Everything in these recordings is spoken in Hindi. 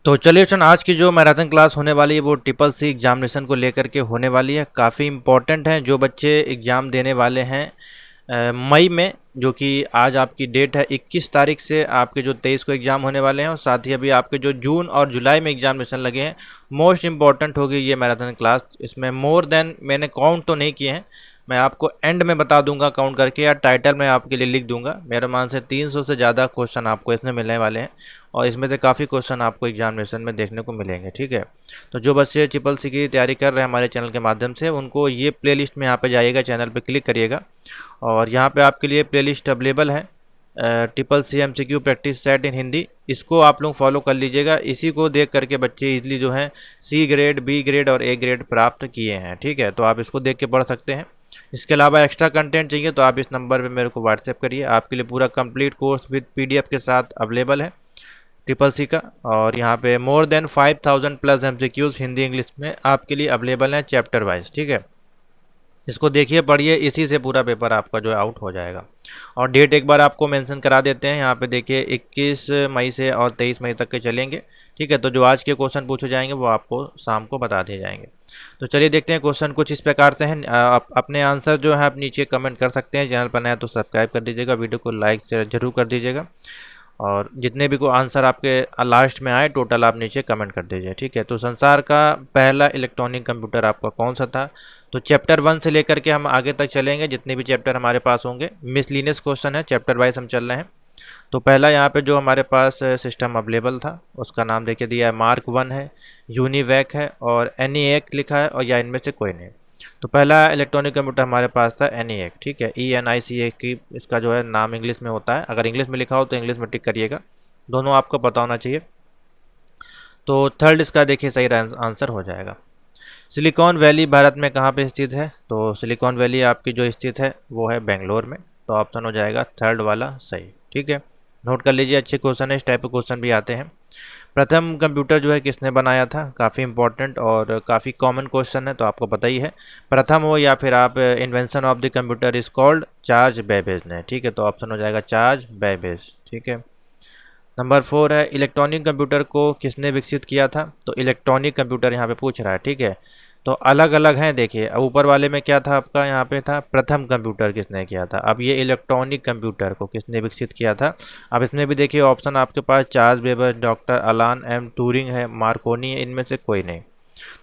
तो चलिए सन आज की जो मैराथन क्लास होने वाली है वो ट्रिपल सी एग्जामिनेशन को लेकर के होने वाली है। काफ़ी इम्पोर्टेंट है जो बच्चे एग्ज़ाम देने वाले हैं मई में, जो कि आज आपकी डेट है 21 तारीख से आपके जो 23 को एग्ज़ाम होने वाले हैं, और साथ ही अभी आपके जो जून और जुलाई में एग्जामिनेशन लगे हैं। मोस्ट इम्पॉर्टेंट होगी ये मैराथन क्लास। इसमें मोर देन मैंने काउंट तो नहीं किए हैं, मैं आपको एंड में बता दूंगा काउंट करके, या टाइटल में आपके लिए लिख दूंगा। मेरे मान से 300 से ज़्यादा क्वेश्चन आपको इसमें मिलने वाले हैं, और इसमें से काफ़ी क्वेश्चन आपको एग्जामिनेशन में देखने को मिलेंगे। ठीक है, तो जो बच्चे ट्रिपल सी की तैयारी कर रहे हैं हमारे चैनल के माध्यम से, उनको ये प्लेलिस्ट में यहाँ पे जाइएगा, चैनल पे क्लिक करिएगा, और यहाँ पे आपके लिए प्लेलिस्ट अवेलेबल है triple C MCQ practice set in Hindi. इसको आप लोग फॉलो कर लीजिएगा। इसी को देख करके बच्चे इजीली जो है C ग्रेड, B ग्रेड और A ग्रेड प्राप्त किए हैं। ठीक है, तो आप इसको देख के पढ़ सकते हैं। इसके अलावा एक्स्ट्रा कंटेंट चाहिए तो आप इस नंबर पे मेरे को व्हाट्सएप करिए, आपके लिए पूरा कंप्लीट कोर्स विद PDF के साथ अवेलेबल है ट्रिपल सी का। और यहाँ पे more than 5000 plus MCQs Hindi English में आपके लिए अवेलेबल हैं चैप्टर वाइज। ठीक है, इसको देखिए, पढ़िए, इसी से पूरा पेपर आपका जो है आउट हो जाएगा। और डेट एक बार आपको मेंशन करा देते हैं, यहाँ पे देखिए 21 मई से और 23 मई तक के चलेंगे। ठीक है, तो जो आज के क्वेश्चन पूछे जाएंगे वो आपको शाम को बता दिए जाएंगे। तो चलिए देखते हैं क्वेश्चन कुछ इस प्रकार से हैं। आप अपने आंसर जो है आप नीचे कमेंट कर सकते हैं। चैनल पर नया तो सब्सक्राइब कर दीजिएगा, वीडियो को लाइक जरूर कर दीजिएगा, और जितने भी को आंसर आपके लास्ट में आए टोटल आप नीचे कमेंट कर दीजिए। ठीक है, तो संसार का पहला इलेक्ट्रॉनिक कंप्यूटर आपका कौन सा था? तो चैप्टर 1 से लेकर के हम आगे तक चलेंगे, जितने भी चैप्टर हमारे पास होंगे। मिसलिनियस क्वेश्चन है, चैप्टर वाइज हम चल रहे हैं। तो पहला यहाँ पे जो हमारे पास सिस्टम अवेलेबल था उसका नाम देखिए दिया है मार्क 1 है, यूनिवैक है और ENIAC लिखा है, और या इनमें से कोई नहीं। तो पहला इलेक्ट्रॉनिक कंप्यूटर हमारे पास था ENIAC। ठीक है, ENIAC की इसका जो है नाम इंग्लिश में होता है। अगर इंग्लिश में लिखा हो तो इंग्लिश में टिक करिएगा, दोनों आपको पता होना चाहिए। तो थर्ड इसका देखिए सही आंसर हो जाएगा। सिलिकॉन वैली भारत में कहाँ पे स्थित है? तो सिलिकॉन वैली आपकी जो स्थित है वो है बेंगलोर में, तो ऑप्शन हो जाएगा थर्ड वाला सही। ठीक है, नोट कर लीजिए, अच्छे क्वेश्चन है, इस टाइप के क्वेश्चन भी आते हैं। प्रथम कंप्यूटर जो है किसने बनाया था? काफ़ी इंपॉर्टेंट और काफ़ी कॉमन क्वेश्चन है, तो आपको पता ही है। प्रथम हो या फिर आप invention of the computer is called Charles Babbage ने। ठीक है, तो ऑप्शन हो जाएगा चार्ल्स बेबेज। ठीक है, नंबर 4 है इलेक्ट्रॉनिक कंप्यूटर को किसने विकसित किया था? तो इलेक्ट्रॉनिक कंप्यूटर यहाँ पे पूछ रहा है। ठीक है, तो अलग अलग हैं, देखिए ऊपर वाले में क्या था आपका, यहाँ पे था प्रथम कंप्यूटर किसने किया था। अब ये इलेक्ट्रॉनिक कंप्यूटर को किसने विकसित किया था? अब इसमें भी देखिए ऑप्शन आपके पास चार्ल्स बेबेज, डॉक्टर अलान एम ट्यूरिंग है, मार्कोनी है, इनमें से कोई नहीं।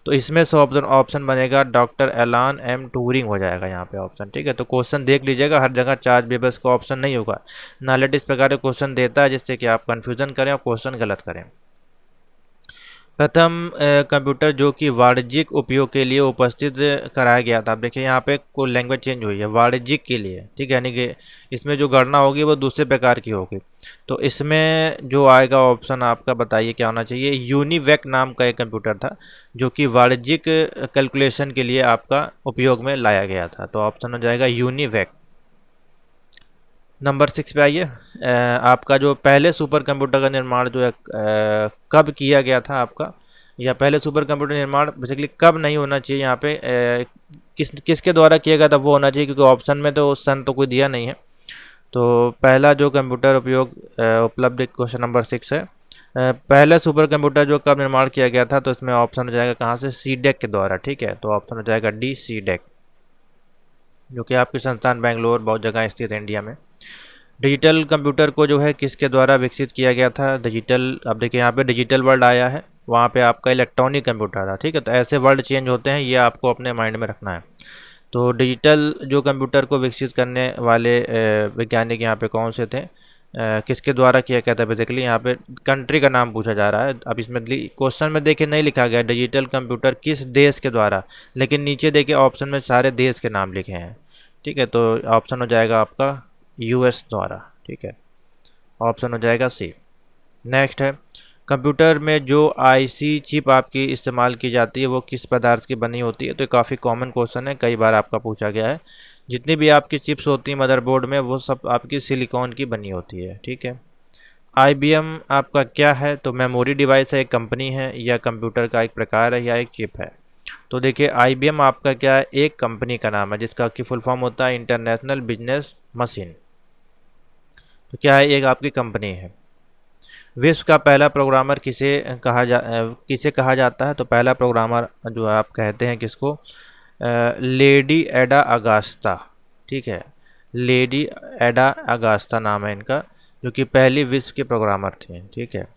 तो इसमें से ऑप्शन ऑप्शन बनेगा डॉक्टर एलान एम ट्यूरिंग हो जाएगा यहाँ पे ऑप्शन। ठीक है, तो क्वेश्चन देख लीजिएगा, हर जगह चार्ल्स बेबेज का ऑप्शन नहीं होगा। नालेट इस प्रकार के क्वेश्चन देता है जिससे कि आप कंफ्यूजन करें और क्वेश्चन गलत करें। प्रथम कंप्यूटर जो कि वाणिज्यिक उपयोग के लिए उपस्थित कराया गया था। आप देखिए यहाँ पे कोई लैंग्वेज चेंज हुई है, वाणिज्यिक के लिए। ठीक है, यानी कि इसमें जो गणना होगी वो दूसरे प्रकार की होगी। तो इसमें जो आएगा ऑप्शन आपका बताइए क्या होना चाहिए। यूनिवैक नाम का एक कंप्यूटर था जो कि वाणिज्यिक कैलकुलेशन के लिए आपका उपयोग में लाया गया था, तो ऑप्शन हो जाएगा यूनिवैक। नंबर 6 पे आइए। आपका जो पहले सुपर कंप्यूटर का निर्माण जो है कब किया गया था आपका, या पहले सुपर कंप्यूटर निर्माण बेसिकली कब नहीं होना चाहिए यहाँ पे, किसके द्वारा किया गया था वो होना चाहिए, क्योंकि ऑप्शन में तो सन तो कोई दिया नहीं है। तो पहला जो कंप्यूटर उपयोग उपलब्ध क्वेश्चन नंबर 6 है। पहले सुपर कंप्यूटर जो कब निर्माण किया गया था, तो इसमें ऑप्शन हो जाएगा कहाँ से, CDEC के द्वारा। ठीक है, तो ऑप्शन हो जाएगा डी, CDEC, जो कि आपके संस्थान बेंगलोर बहुत जगह स्थित है इंडिया में। डिजिटल कंप्यूटर को जो है किसके द्वारा विकसित किया गया था? डिजिटल, अब देखिए यहाँ पे डिजिटल वर्ड आया है, वहाँ पे आपका इलेक्ट्रॉनिक कंप्यूटर था। ठीक है, तो ऐसे वर्ड चेंज होते हैं, ये आपको अपने माइंड में रखना है। तो डिजिटल जो कंप्यूटर को विकसित करने वाले वैज्ञानिक यहाँ पे कौन से थे, किसके द्वारा किया गया था? बेसिकली यहाँ पे कंट्री का नाम पूछा जा रहा है। अब इसमें क्वेश्चन में देखिए नहीं लिखा गया डिजिटल कंप्यूटर किस देश के द्वारा, लेकिन नीचे देखिए ऑप्शन में सारे देश के नाम लिखे हैं। ठीक है, तो ऑप्शन हो जाएगा आपका US द्वारा। ठीक है, ऑप्शन हो जाएगा सी। नेक्स्ट है कंप्यूटर में जो IC चिप आपकी इस्तेमाल की जाती है वो किस पदार्थ की बनी होती है? तो काफ़ी कॉमन क्वेश्चन है, कई बार आपका पूछा गया है। जितनी भी आपकी चिप्स होती हैं मदरबोर्ड में वो सब आपकी सिलिकॉन की बनी होती है। ठीक है, IBM आपका क्या है? तो मेमोरी डिवाइस है, एक कंपनी है, या कंप्यूटर का एक प्रकार है, या एक चिप है? तो देखिए IBM आपका क्या है, एक कंपनी का नाम है जिसका की फुल फॉर्म होता है इंटरनेशनल बिजनेस मशीन। तो क्या है, एक आपकी कंपनी है। विश्व का पहला प्रोग्रामर किसे कहा जाता है? तो पहला प्रोग्रामर जो आप कहते हैं किसको? लेडी एडा अगास्ता। ठीक है, लेडी एडा अगास्ता नाम है इनका, जो कि पहली विश्व के प्रोग्रामर थे। ठीक है,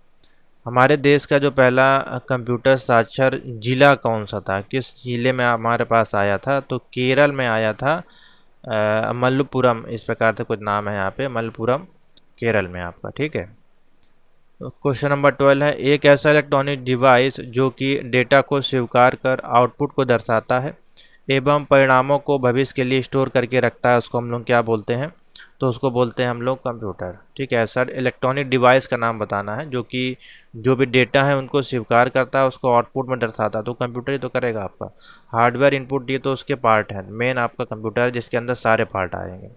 हमारे देश का जो पहला कंप्यूटर साक्षर जिला कौन सा था? किस जिले में हमारे पास आया था? तो केरल में आया था, मल्लपुरम, इस प्रकार से कुछ नाम है यहाँ पे, मल्लपुरम केरल में आपका। ठीक है, क्वेश्चन नंबर 12 है, एक ऐसा इलेक्ट्रॉनिक डिवाइस जो कि डेटा को स्वीकार कर आउटपुट को दर्शाता है एवं परिणामों को भविष्य के लिए स्टोर करके रखता है, उसको हम लोग क्या बोलते हैं? तो उसको बोलते हैं हम लोग कंप्यूटर। ठीक है, सर इलेक्ट्रॉनिक डिवाइस का नाम बताना है जो कि जो भी डेटा है उनको स्वीकार करता है, उसको आउटपुट में दर्शाता है, तो कंप्यूटर ही तो करेगा आपका। हार्डवेयर इनपुट ये तो उसके पार्ट है, मेन आपका कंप्यूटर है जिसके अंदर सारे पार्ट आएंगे।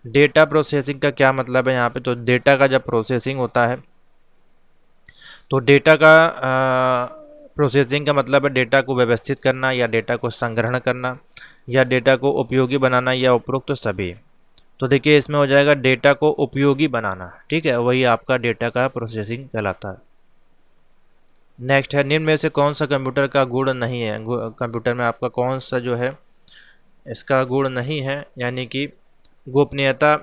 डेटा प्रोसेसिंग का क्या मतलब है यहाँ पे? तो डेटा का जब प्रोसेसिंग होता है तो डेटा का प्रोसेसिंग का मतलब है डेटा को व्यवस्थित करना या डेटा को संग्रहण करना या डेटा को उपयोगी बनाना या उपरोक्त तो सभी। तो देखिए इसमें हो जाएगा डेटा को उपयोगी बनाना। ठीक है, वही आपका डेटा का प्रोसेसिंग कहलाता है। नेक्स्ट है, निम्न में से कौन सा कंप्यूटर का गुण नहीं है? कंप्यूटर में आपका कौन सा जो है इसका गुण नहीं है? यानी कि गोपनीयता,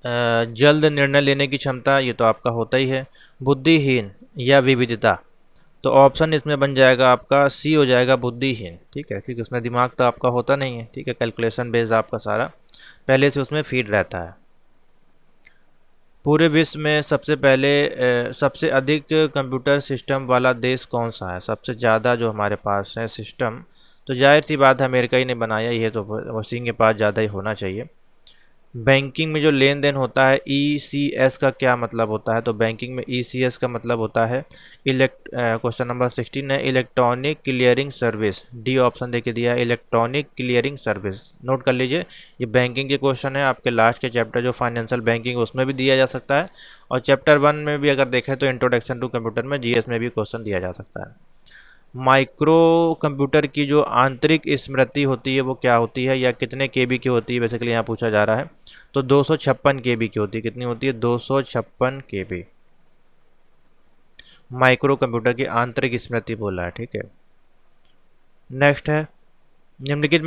जल्द निर्णय लेने की क्षमता, ये तो आपका होता ही है, बुद्धिहीन या विविधता। तो ऑप्शन इसमें बन जाएगा आपका सी हो जाएगा, बुद्धिहीन। ठीक है, क्योंकि उसमें दिमाग तो आपका होता नहीं है। ठीक है, कैलकुलेशन बेस्ड आपका सारा पहले से उसमें फीड रहता है। पूरे विश्व में सबसे अधिक कंप्यूटर सिस्टम वाला देश कौन सा है? सबसे ज़्यादा जो हमारे पास है सिस्टम, तो जाहिर सी बात है अमेरिका ही ने बनाया, ये तो उसी के पास ज़्यादा ही होना चाहिए। बैंकिंग में जो लेन देन होता है ईसीएस का क्या मतलब होता है? तो बैंकिंग में ईसीएस का मतलब होता है क्वेश्चन नंबर 16 है, electronic clearing service. D option देके दिया है, इलेक्ट्रॉनिक क्लियरिंग सर्विस। नोट कर लीजिए, ये बैंकिंग के क्वेश्चन है आपके लास्ट के चैप्टर जो फाइनेंशियल बैंकिंग उसमें भी दिया जा सकता है, और चैप्टर 1 में भी अगर देखें तो इंट्रोडक्शन टू कंप्यूटर में जीएस में भी क्वेश्चन दिया जा सकता है। माइक्रो कंप्यूटर की जो आंतरिक स्मृति होती है वो क्या होती है, या कितने केबी की होती है बेसिकली यहाँ पूछा जा रहा है? तो 256 केबी की होती है। कितनी होती है? 256 केबी माइक्रो कंप्यूटर की आंतरिक स्मृति बोला है। ठीक है, नेक्स्ट है, निम्नलिखित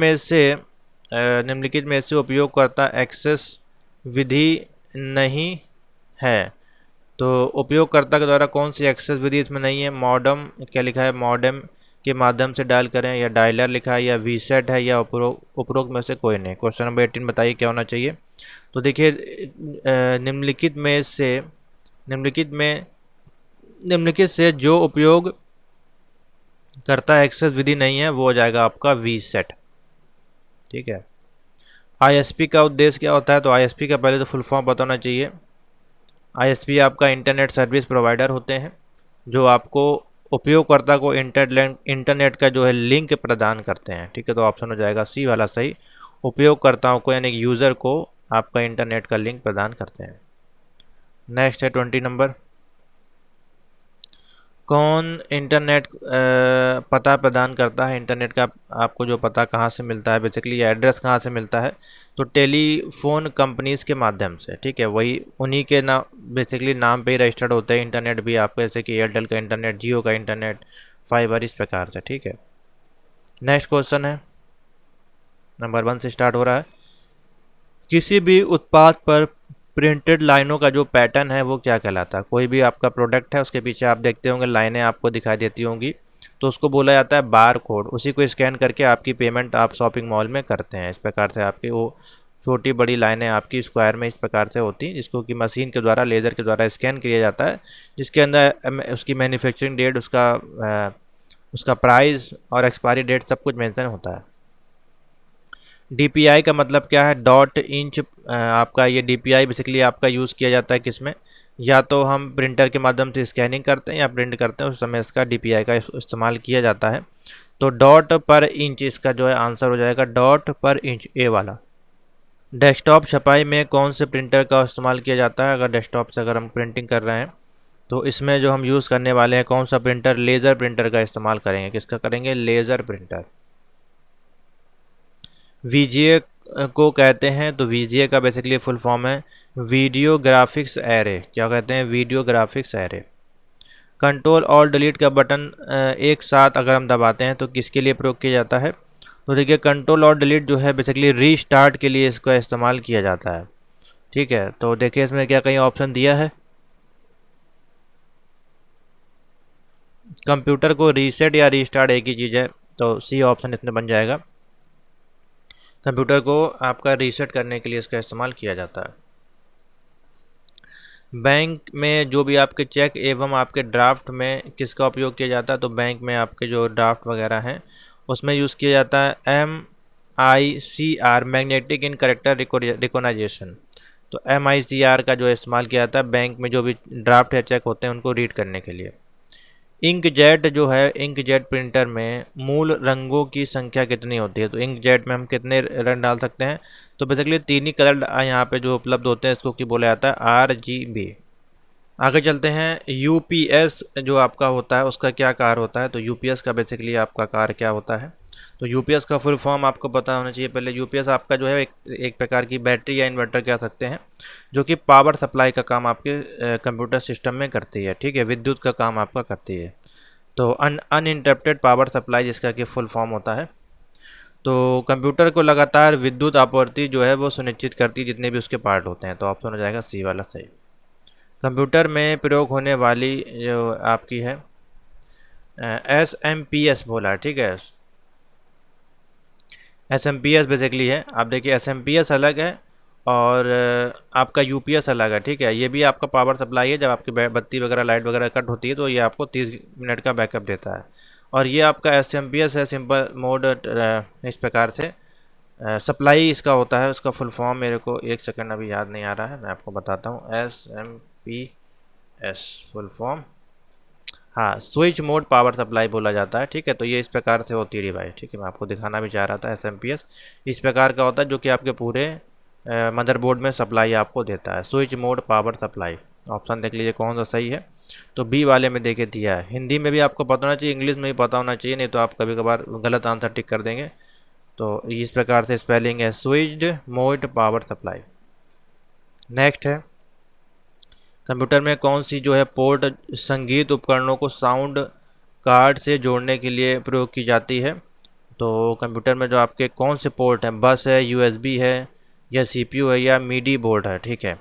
में से उपयोगकर्ता एक्सेस विधि नहीं है। तो उपयोगकर्ता के द्वारा कौन सी एक्सेस विधि इसमें नहीं है? मॉडम, क्या लिखा है? मॉडम के माध्यम से डायल करें, या डायलर लिखा है, या वीसेट है, या उपरोक्त में से कोई नहीं। क्वेश्चन नंबर 18 बताइए क्या होना चाहिए? तो देखिए निम्नलिखित से जो उपयोग करता एक्सेस विधि नहीं है वो हो जाएगा आपका वीसेट। ठीक है, आईएसपी का उद्देश्य क्या होता है? तो आईएसपी का पहले तो फुल फॉर्म बताना चाहिए। आईएसपी आपका इंटरनेट सर्विस प्रोवाइडर होते हैं जो आपको उपयोगकर्ता को इंटरनेट का जो है लिंक प्रदान करते हैं। ठीक है, तो ऑप्शन हो जाएगा सी वाला सही, उपयोगकर्ताओं को यानी यूज़र को आपका इंटरनेट का लिंक प्रदान करते हैं। नेक्स्ट है 20 नंबर, कौन इंटरनेट पता प्रदान करता है? इंटरनेट का आपको जो पता कहाँ से मिलता है, बेसिकली एड्रेस कहाँ से मिलता है? तो टेलीफोन कंपनीज़ के माध्यम से। ठीक है, वही उन्हीं के नाम बेसिकली नाम पे ही रजिस्टर्ड होते हैं इंटरनेट भी आपके, जैसे कि एयरटेल का इंटरनेट, जियो का इंटरनेट, फाइबर, इस प्रकार से। ठीक है, नेक्स्ट क्वेश्चन है नंबर 1 से स्टार्ट हो रहा है, किसी भी उत्पाद पर प्रिंटेड लाइनों का जो पैटर्न है वो क्या कहलाता है? कोई भी आपका प्रोडक्ट है उसके पीछे आप देखते होंगे लाइनें आपको दिखाई देती होंगी, तो उसको बोला जाता है बार कोड। उसी को स्कैन करके आपकी पेमेंट आप शॉपिंग मॉल में करते हैं। इस प्रकार से आपकी वो छोटी बड़ी लाइनें आपकी स्क्वायर में इस प्रकार से होती हैं, जिसको कि मशीन के द्वारा, लेज़र के द्वारा स्कैन किया जाता है, जिसके अंदर उसकी मैन्युफैक्चरिंग डेट, उसका प्राइस और एक्सपायरी डेट सब कुछ मेंशन होता है। डीपीआई का मतलब क्या है? Dot inch. आपका ये डीपीआई बेसिकली आपका यूज़ किया जाता है किस में? या तो हम प्रिंटर के माध्यम से स्कैनिंग करते हैं या प्रिंट करते हैं, उस समय इसका डीपीआई का इस्तेमाल किया जाता है। तो डॉट पर इंच इसका जो है आंसर हो जाएगा डॉट पर इंच, ए वाला। डेस्कटॉप छपाई में कौन से प्रिंटर का इस्तेमाल किया जाता है? अगर डेस्कटॉप से अगर हम प्रिंटिंग कर रहे हैं तो इसमें जो हम यूज़ करने वाले हैं कौन सा प्रिंटर? लेज़र प्रिंटर का इस्तेमाल करेंगे। किसका करेंगे? Laser printer. वीजीए को कहते हैं? तो वीजीए का बेसिकली फुल फॉर्म है वीडियो ग्राफिक्स एरे। क्या कहते हैं? Video graphics array. कंट्रोल और डिलीट का बटन एक साथ अगर हम दबाते हैं तो किसके लिए प्रयोग किया जाता है? तो देखिए, कंट्रोल और डिलीट जो है बेसिकली रीस्टार्ट के लिए इसका इस्तेमाल किया जाता है। ठीक है, तो देखिए इसमें क्या कहीं ऑप्शन दिया है? कंप्यूटर को रीसेट या रीस्टार्ट एक ही चीज़ है, तो सी ऑप्शन इसमें बन जाएगा। कंप्यूटर को आपका रीसेट करने के लिए इसका इस्तेमाल किया जाता है। बैंक में जो भी आपके चेक एवं आपके ड्राफ्ट में किसका उपयोग किया जाता है? तो बैंक में आपके जो ड्राफ्ट वगैरह हैं उसमें यूज़ किया जाता है MICR, मैग्नेटिक इन करेक्टर रिकॉग्नाइजेशन। तो MICR का जो इस्तेमाल किया जाता है बैंक में जो भी ड्राफ्ट या चेक होते हैं उनको रीड करने के लिए। इंकजेट जो है, इंकजेट प्रिंटर में मूल रंगों की संख्या कितनी होती है? तो इंकजेट में हम कितने रंग डाल सकते हैं? तो बेसिकली 3 ही कलर यहाँ पे जो उपलब्ध होते हैं इसको की बोला जाता है RGB। आगे चलते हैं, यूपीएस जो आपका होता है उसका क्या कार्य होता है? तो यूपीएस का बेसिकली आपका कार्य क्या होता है? तो यूपीएस का फुल फॉर्म आपको पता होना चाहिए पहले। यूपीएस आपका जो है एक प्रकार की बैटरी या इन्वर्टर कह सकते हैं, जो कि पावर सप्लाई का काम आपके कंप्यूटर सिस्टम में करती है। ठीक है, विद्युत का काम आपका करती है। तो अनइंटरप्टेड पावर सप्लाई जिसका कि फुल फॉर्म होता है। तो कंप्यूटर को लगातार विद्युत आपूर्ति जो है वो सुनिश्चित करती है जितने भी उसके पार्ट होते हैं। तो ऑप्शन हो जाएगा सी वाला सही। कंप्यूटर में प्रयोग होने वाली जो आपकी है SMPS बोला है। ठीक है, SMPS बेसिकली है, आप देखिए SMPS अलग है और आपका UPS अलग है। ठीक है, ये भी आपका पावर सप्लाई है। जब आपकी बत्ती वगैरह लाइट वगैरह कट होती है तो ये आपको 30 मिनट का बैकअप देता है। और ये आपका SMPS है, सिंपल मोड। इस प्रकार से सप्लाई इसका होता है। उसका फुल फॉर्म मेरे को एक सेकंड अभी याद नहीं आ रहा है, मैं आपको बताता हूँ। SMPS फुल फॉर्म, हाँ, स्विच मोड पावर सप्लाई बोला जाता है। ठीक है, तो ये इस प्रकार से होती है डिवाइस। ठीक है, मैं आपको दिखाना भी चाह रहा था। SMPS इस प्रकार का होता है जो कि आपके पूरे मदरबोर्ड में सप्लाई आपको देता है। Switch mode power supply, option देख लीजिए कौन सा सही है। तो बी वाले में देखे दिया है। हिंदी में भी आपको पता होना चाहिए, इंग्लिश में भी पता होना चाहिए, नहीं तो आप कभी कभार गलत आंसर टिक कर देंगे। तो इस प्रकार से स्पेलिंग है switched mode power supply. Next है, कंप्यूटर में कौन सी जो है पोर्ट संगीत उपकरणों को साउंड कार्ड से जोड़ने के लिए प्रयोग की जाती है? तो कंप्यूटर में जो आपके कौन से पोर्ट हैं? बस है, USB है, या CPU है, या MIDI बोर्ड है? ठीक है,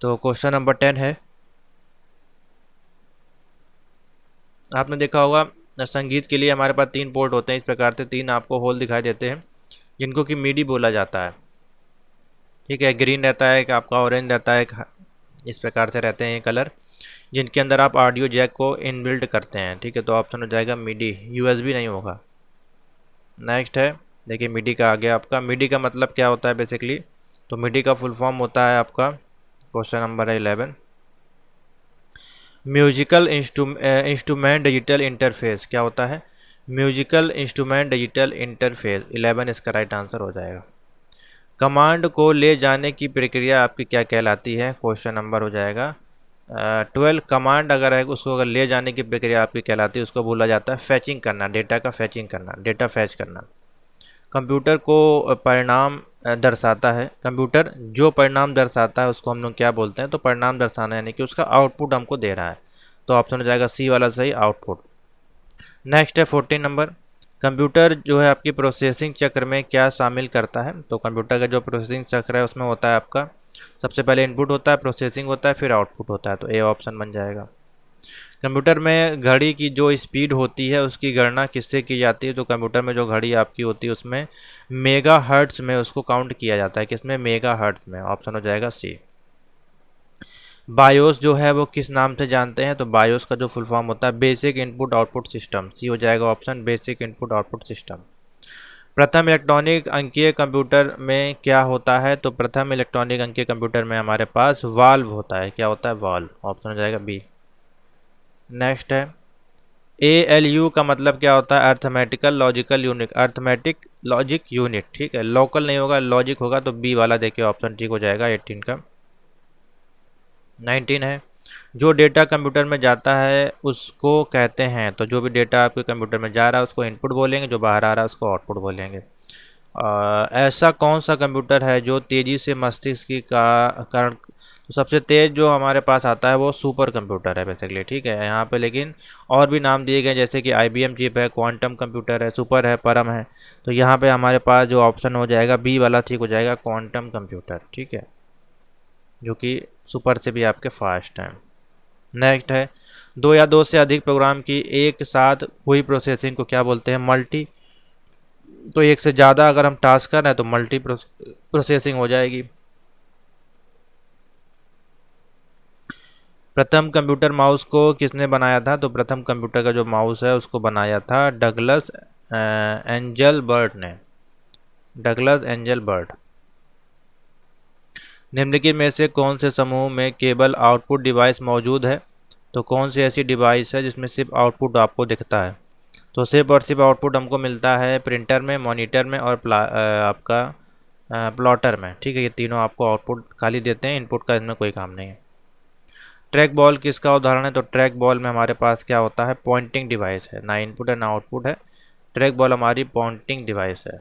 तो क्वेश्चन नंबर 10 है, आपने देखा होगा संगीत के लिए हमारे पास 3 पोर्ट होते हैं। इस प्रकार से 3 आपको होल दिखाई देते हैं जिनको कि MIDI बोला जाता है। ठीक है, ग्रीन रहता है, एक आपका ऑरेंज रहता है, इस प्रकार से रहते हैं ये कलर, जिनके अंदर आप ऑडियो जैक को इनबिल्ट करते हैं। ठीक है, तो ऑप्शन हो जाएगा MIDI, USB नहीं होगा। नेक्स्ट है, देखिए MIDI का आ गया आपका। MIDI का मतलब क्या होता है बेसिकली? तो MIDI का फुल फॉर्म होता है आपका, क्वेश्चन नंबर है 11, म्यूजिकल इंस्ट्रूमेंट डिजिटल इंटरफेस। क्या होता है? Musical instrument digital interface. 11 इसका राइट आंसर हो जाएगा। कमांड को ले जाने की प्रक्रिया आपकी क्या कहलाती है? क्वेश्चन नंबर हो जाएगा 12। कमांड अगर है उसको अगर ले जाने की प्रक्रिया आपकी कहलाती है, उसको बोला जाता है फैचिंग करना, डेटा का फैचिंग करना, डेटा फैच करना। कंप्यूटर को परिणाम दर्शाता है, कंप्यूटर जो परिणाम दर्शाता है उसको हम लोग क्या बोलते हैं? तो परिणाम दर्शाना यानी कि उसका आउटपुट हमको दे रहा है। तो ऑप्शन हो जाएगा सी वाला सही, आउटपुट। नेक्स्ट है 14 नंबर, कंप्यूटर जो है आपकी प्रोसेसिंग चक्र में क्या शामिल करता है? तो कंप्यूटर का जो प्रोसेसिंग चक्र है उसमें होता है आपका, सबसे पहले इनपुट होता है, प्रोसेसिंग होता है, फिर आउटपुट होता है। तो ए ऑप्शन बन जाएगा। कंप्यूटर में घड़ी की जो स्पीड होती है उसकी गणना किससे की जाती है? तो कंप्यूटर में जो घड़ी आपकी होती है उसमें मेगा हर्ट्स में उसको काउंट किया जाता है। किसमें? मेगा हर्ट्स में। ऑप्शन हो जाएगा सी। बायोस जो है वो किस नाम से जानते हैं? तो बायोस का जो फुल फॉर्म होता है बेसिक इनपुट आउटपुट सिस्टम। सी हो जाएगा option, basic input output system. प्रथम इलेक्ट्रॉनिक अंकीय कंप्यूटर में क्या होता है? तो प्रथम इलेक्ट्रॉनिक अंकीय कंप्यूटर में हमारे पास वाल्व होता है। क्या होता है? वाल्व। ऑप्शन हो जाएगा बी। नेक्स्ट है, ALU का मतलब क्या होता है? Arithmetical logical unit, arithmetic logic unit. ठीक है, लोकल नहीं होगा, लॉजिक होगा, तो बी वाला देखिए ऑप्शन ठीक हो जाएगा 18 का। 19 है, जो डेटा कंप्यूटर में जाता है उसको कहते हैं? तो जो भी डेटा आपके कंप्यूटर में जा रहा है उसको इनपुट बोलेंगे, जो बाहर आ रहा है उसको आउटपुट बोलेंगे। ऐसा कौन सा कंप्यूटर है जो तेज़ी से मस्तिष्क की का कारण, तो सबसे तेज़ जो हमारे पास आता है वो सुपर कंप्यूटर है बेसिकली, ठीक है। यहाँ पे लेकिन और भी नाम दिए गए जैसे कि IBM चिप है, क्वांटम कंप्यूटर है, सुपर है, परम है। तो यहाँ पे हमारे पास जो ऑप्शन हो जाएगा बी वाला ठीक हो जाएगा, क्वांटम कंप्यूटर, ठीक है, जो कि सुपर से भी आपके फास्ट हैं। नेक्स्ट है, दो या दो से अधिक प्रोग्राम की एक साथ हुई प्रोसेसिंग को क्या बोलते हैं? मल्टी। तो एक से ज़्यादा अगर हम टास्क कर रहे हैं तो मल्टी प्रोसेसिंग हो जाएगी। प्रथम कंप्यूटर माउस को किसने बनाया था? तो प्रथम कंप्यूटर का जो माउस है उसको बनाया था डगलस एंजल बर्ट ने, डगलस एंजल बर्ट। निम्नलिखित में से कौन से समूह में केबल आउटपुट डिवाइस मौजूद है? तो कौन सी ऐसी डिवाइस है जिसमें सिर्फ आउटपुट आपको दिखता है? तो सिर्फ और सिर्फ आउटपुट हमको मिलता है प्रिंटर में, मॉनिटर में और आपका प्लॉटर में, ठीक है। ये तीनों आपको आउटपुट खाली देते हैं, इनपुट का इसमें कोई काम नहीं है। ट्रैक बॉल किसका उदाहरण है? तो ट्रैक बॉल में हमारे पास क्या होता है? पॉइंटिंग डिवाइस है, ना इनपुट है ना आउटपुट है। ट्रैक बॉल हमारी पॉइंटिंग डिवाइस है।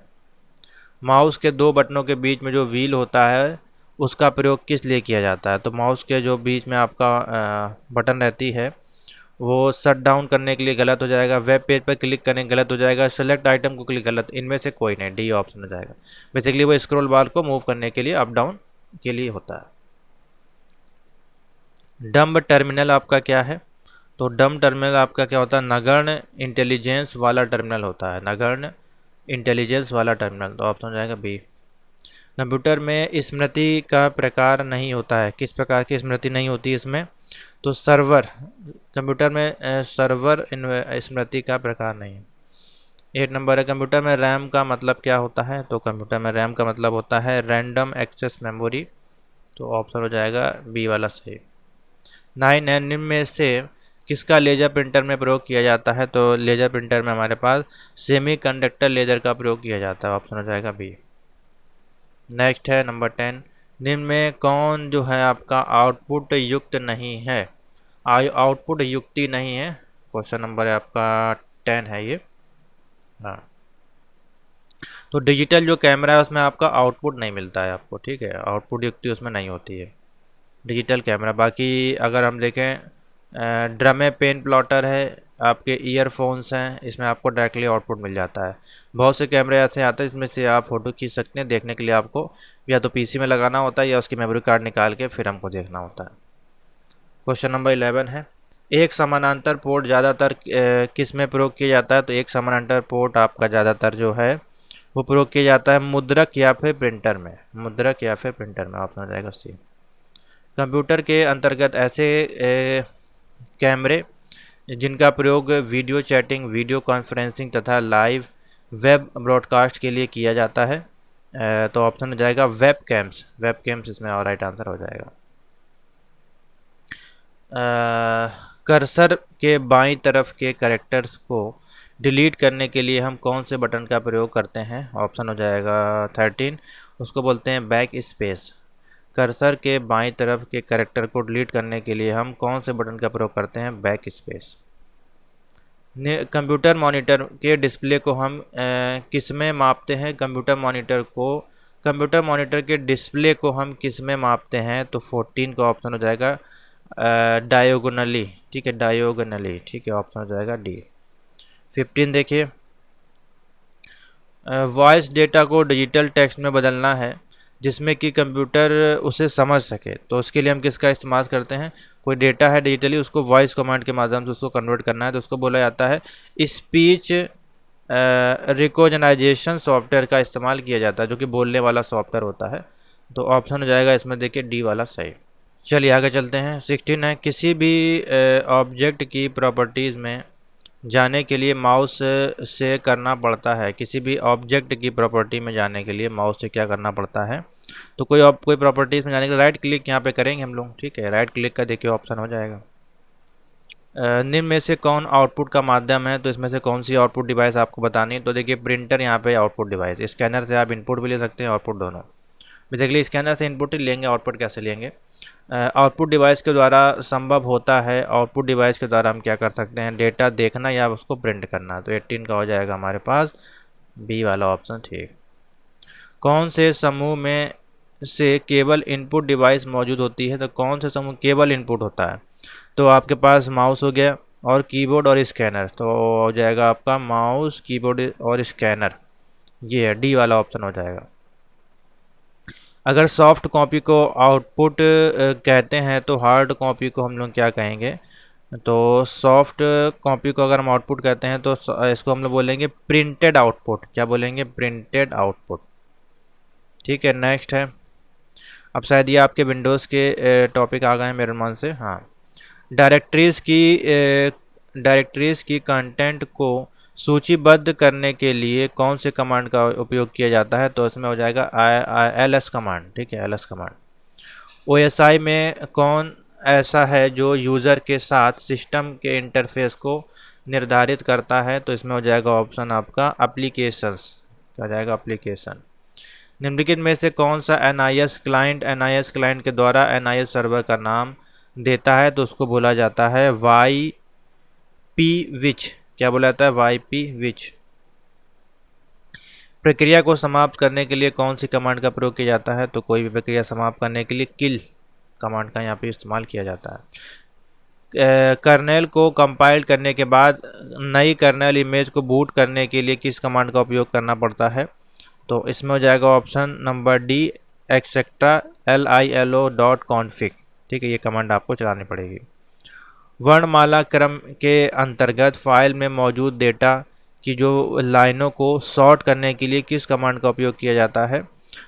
माउस के दो बटनों के बीच में जो व्हील होता है उसका प्रयोग किस लिए किया जाता है? तो माउस के जो बीच में आपका बटन रहती है वो शट डाउन करने के लिए गलत हो जाएगा, वेब पेज पर क्लिक करने गलत हो जाएगा, सेलेक्ट आइटम को क्लिक गलत, इनमें से कोई नहीं, डी ऑप्शन हो जाएगा। बेसिकली वो स्क्रॉल बार को मूव करने के लिए, अप डाउन के लिए होता है। डम्ब टर्मिनल आपका क्या है? तो डम्ब टर्मिनल आपका क्या होता है? नगण्य इंटेलिजेंस वाला टर्मिनल होता है, नगण्य इंटेलिजेंस वाला टर्मिनल। तो ऑप्शन हो जाएगा बी। कंप्यूटर में स्मृति का प्रकार नहीं होता है, किस प्रकार की स्मृति नहीं होती इसमें? तो सर्वर, कंप्यूटर में सर्वर स्मृति का प्रकार नहीं है। 8 नंबर है, कंप्यूटर में रैम का मतलब क्या होता है? तो कंप्यूटर में रैम का मतलब होता है रैंडम एक्सेस मेमोरी। तो ऑप्शन हो जाएगा बी वाला सही। 9 है, निम्न में से किसका लेजर प्रिंटर में प्रयोग किया जाता है? तो लेजर प्रिंटर में हमारे पास सेमीकंडक्टर लेजर का प्रयोग किया जाता है, ऑप्शन हो जाएगा बी। नेक्स्ट है नंबर 10, निम्न में कौन जो है आपका आउटपुट युक्त नहीं है? आउटपुट युक्ति नहीं है, क्वेश्चन नंबर है आपका 10 है ये। हाँ, तो डिजिटल जो कैमरा है उसमें आपका आउटपुट नहीं मिलता है आपको, ठीक है, आउटपुट युक्ति उसमें नहीं होती है डिजिटल कैमरा। बाकी अगर हम देखें ड्रमे पेन प्लॉटर है, आपके ईयरफोन्स हैं, इसमें आपको डायरेक्टली आउटपुट मिल जाता है। बहुत से कैमरे ऐसे आते हैं इसमें से आप फ़ोटो खींच सकते हैं, देखने के लिए आपको या तो पीसी में लगाना होता है या उसकी मेमोरी कार्ड निकाल के फिर हमको देखना होता है। क्वेश्चन नंबर 11 है, एक समानांतर पोर्ट ज़्यादातर किस में प्रयोग किया जाता है? तो एक समानांतर पोर्ट आपका ज़्यादातर जो है वो प्रयोग किया जाता है मुद्रक या फिर प्रिंटर में, मुद्रक या फिर प्रिंटर में, ऑप्शन हो जाएगा सी। कंप्यूटर के अंतर्गत ऐसे कैमरे जिनका प्रयोग वीडियो चैटिंग, वीडियो कॉन्फ्रेंसिंग तथा लाइव वेब ब्रॉडकास्ट के लिए किया जाता है, तो ऑप्शन हो जाएगा वेब कैम्स, वेब कैम्स इसमें और राइट आंसर हो जाएगा। कर्सर के बाईं तरफ के कैरेक्टर्स को डिलीट करने के लिए हम कौन से बटन का प्रयोग करते हैं? ऑप्शन हो जाएगा 13, उसको बोलते हैं बैक स्पेस। कर्सर के बाईं तरफ के कैरेक्टर को डिलीट करने के लिए हम कौन से बटन का प्रयोग करते हैं? Back space. कंप्यूटर मॉनिटर के डिस्प्ले को हम किस में मापते हैं? कंप्यूटर मॉनिटर के डिस्प्ले को हम किस में मापते हैं? तो 14 का ऑप्शन हो जाएगा डायोगोनली, ठीक है, डायोगोनली, ठीक है, ऑप्शन हो जाएगा डी। 15 देखिए, वॉइस डेटा को डिजिटल टेक्स्ट में बदलना है जिसमें कि कंप्यूटर उसे समझ सके, तो उसके लिए हम किसका इस्तेमाल करते हैं? कोई डेटा है डिजिटली, उसको वॉइस कमांड के माध्यम से उसको कन्वर्ट करना है, तो उसको बोला जाता है स्पीच रिकॉग्नाइजेशन सॉफ्टवेयर का इस्तेमाल किया जाता है, जो कि बोलने वाला सॉफ्टवेयर होता है। तो ऑप्शन हो जाएगा इसमें देखिए डी वाला सही। चलिए आगे चलते हैं। 16 है, किसी भी ऑब्जेक्ट की प्रॉपर्टीज़ में जाने के लिए माउस से करना पड़ता है, किसी भी ऑब्जेक्ट की प्रॉपर्टी में जाने के लिए माउस से क्या करना पड़ता है? तो कोई प्रॉपर्टीज़ में जाने के लिए राइट क्लिक यहाँ पे करेंगे हम लोग, ठीक है, राइट क्लिक का देखिए ऑप्शन हो जाएगा। निम्न में से कौन आउटपुट का माध्यम है? तो इसमें से कौन सी आउटपुट डिवाइस आपको बतानी है? तो देखिए प्रिंटर यहाँ पे आउटपुट डिवाइस, स्कैनर से आप इनपुट भी ले सकते हैं आउटपुट दोनों। बेसिकली स्कैनर से इनपुट ही लेंगे, आउटपुट कैसे लेंगे? आउटपुट डिवाइस के द्वारा संभव होता है, आउटपुट डिवाइस के द्वारा हम क्या कर सकते हैं? डेटा देखना या उसको प्रिंट करना। तो 18 का हो जाएगा हमारे पास बी वाला ऑप्शन, ठीक। कौन से समूह में से केवल इनपुट डिवाइस मौजूद होती है? तो कौन से समूह केवल इनपुट होता है? तो आपके पास माउस हो गया और कीबोर्ड और स्कैनर, तो हो जाएगा आपका माउस, कीबोर्ड और स्कैनर, ये है डी वाला ऑप्शन हो जाएगा। अगर सॉफ्ट कॉपी को आउटपुट कहते हैं तो हार्ड कॉपी को हम लोग क्या कहेंगे? तो सॉफ्ट कॉपी को अगर हम आउटपुट कहते हैं तो इसको हम लोग बोलेंगे प्रिंटेड आउटपुट। क्या बोलेंगे? Printed output. ठीक है, नेक्स्ट है। अब शायद ये आपके विंडोज़ के टॉपिक आ गए हैं मेरे मन से। हाँ, डायरेक्टरीज की कंटेंट को सूचीबद्ध करने के लिए कौन से कमांड का उपयोग किया जाता है? तो इसमें हो जाएगा ls कमांड। ठीक है, ls कमांड। OSI में कौन ऐसा है जो यूज़र के साथ सिस्टम के इंटरफेस को निर्धारित करता है? तो इसमें हो जाएगा ऑप्शन आपका एप्लीकेशंस। क्या हो जाएगा? एप्लीकेशन। निम्नलिखित में से कौन सा NIS क्लाइंट के द्वारा NIS सर्वर का नाम देता है? तो उसको बोला जाता है YP विच। क्या बोला जाता है? YP विच। प्रक्रिया को समाप्त करने के लिए कौन सी कमांड का प्रयोग किया जाता है? तो कोई भी प्रक्रिया समाप्त करने के लिए किल कमांड का यहाँ पे इस्तेमाल किया जाता है। कर्नेल को कंपाइल करने के बाद नई कर्नेल इमेज को बूट करने के लिए किस कमांड का उपयोग करना पड़ता है? तो इसमें हो जाएगा option number D etcetera lilo.config। ठीक है, ये कमांड आपको चलानी पड़ेगी। वर्णमाला क्रम के अंतर्गत फाइल में मौजूद डेटा की जो लाइनों को सॉर्ट करने के लिए किस कमांड का उपयोग किया जाता है?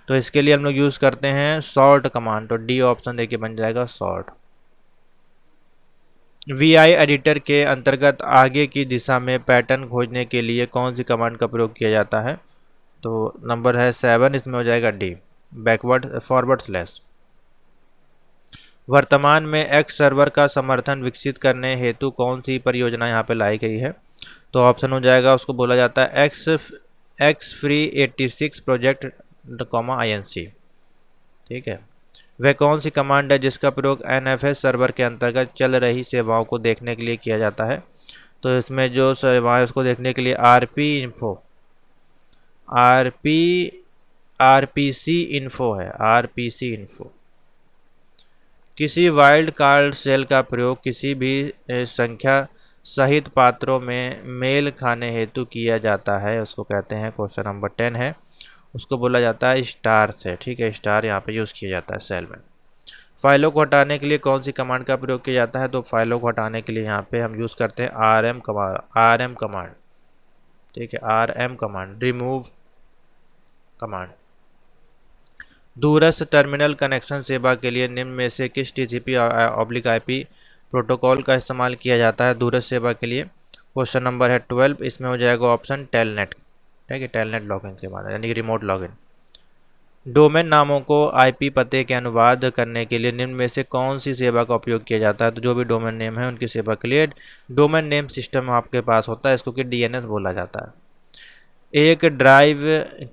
तो इसके लिए हम लोग यूज़ करते हैं सॉर्ट कमांड। तो डी ऑप्शन देखिए बन जाएगा सॉर्ट। VI एडिटर के अंतर्गत आगे की दिशा में पैटर्न खोजने के लिए कौन सी कमांड का प्रयोग किया जाता है? तो नंबर है 7, इसमें हो जाएगा डी बैकवर्ड फॉरवर्ड स्लैश। वर्तमान में एक्स सर्वर का समर्थन विकसित करने हेतु कौन सी परियोजना यहाँ पे लाई गई है? तो ऑप्शन हो जाएगा, उसको बोला जाता है एक्स फ्री 86 प्रोजेक्ट INC। ठीक है, वह कौन सी कमांड है जिसका प्रयोग NFS सर्वर के अंतर्गत चल रही सेवाओं को देखने के लिए किया जाता है? तो इसमें जो सेवाएं उसको देखने के लिए RPC इन्फो है, RPC इन्फो। किसी वाइल्ड कार्ड सेल का प्रयोग किसी भी संख्या सहित पात्रों में मेल खाने हेतु किया जाता है, उसको कहते हैं, क्वेश्चन नंबर 10 है, उसको बोला जाता है स्टार से। ठीक है, स्टार यहाँ पे यूज़ किया जाता है सेल में। फाइलों को हटाने के लिए कौन सी कमांड का प्रयोग किया जाता है? तो फाइलों को हटाने के लिए यहाँ पे हम यूज़ करते हैं RM कमांड। ठीक है, RM कमांड, रिमूव कमांड। दूरस्थ टर्मिनल कनेक्शन सेवा के लिए निम्न में से किस TCP/IP प्रोटोकॉल का इस्तेमाल किया जाता है दूरस्थ सेवा के लिए? क्वेश्चन नंबर है 12, इसमें हो जाएगा ऑप्शन टेलनेट। ठीक है, टेलनेट लॉगिन के बाद यानी कि रिमोट लॉगिन। डोमेन नामों को IP पते के अनुवाद करने के लिए निम्न में से कौन सी सेवा का उपयोग किया जाता है? तो जो भी डोमेन नेम है उनकी सेवा के लिए डोमेन नेम सिस्टम आपके पास होता है, इसको कि DNS बोला जाता है। एक ड्राइव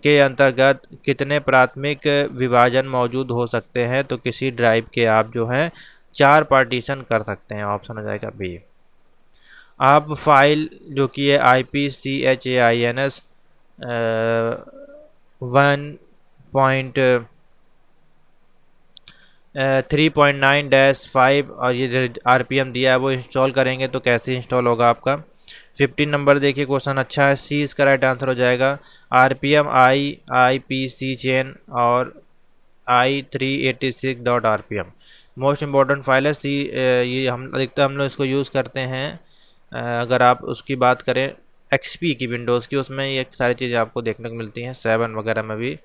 के अंतर्गत कितने प्राथमिक विभाजन मौजूद हो सकते हैं? तो किसी ड्राइव के आप जो हैं 4 पार्टीशन कर सकते हैं, ऑप्शन हो जाएगा बी। आप फाइल जो कि है IPCHAINS 1.3.9-5 और ये RPM दिया है वो इंस्टॉल करेंगे तो कैसे इंस्टॉल होगा आपका? 15 नंबर देखिए, क्वेश्चन अच्छा है, सी इसका राइट आंसर हो जाएगा। RPM IPC चेन और i386.rpm मोस्ट इम्पॉर्टेंट फाइल है सी। ये हम अधिकतर हम लोग इसको यूज़ करते हैं। अगर आप उसकी बात करें XP की, विंडोज़ की, उसमें ये सारी चीज़ें आपको देखने को मिलती हैं, 7 वगैरह में भी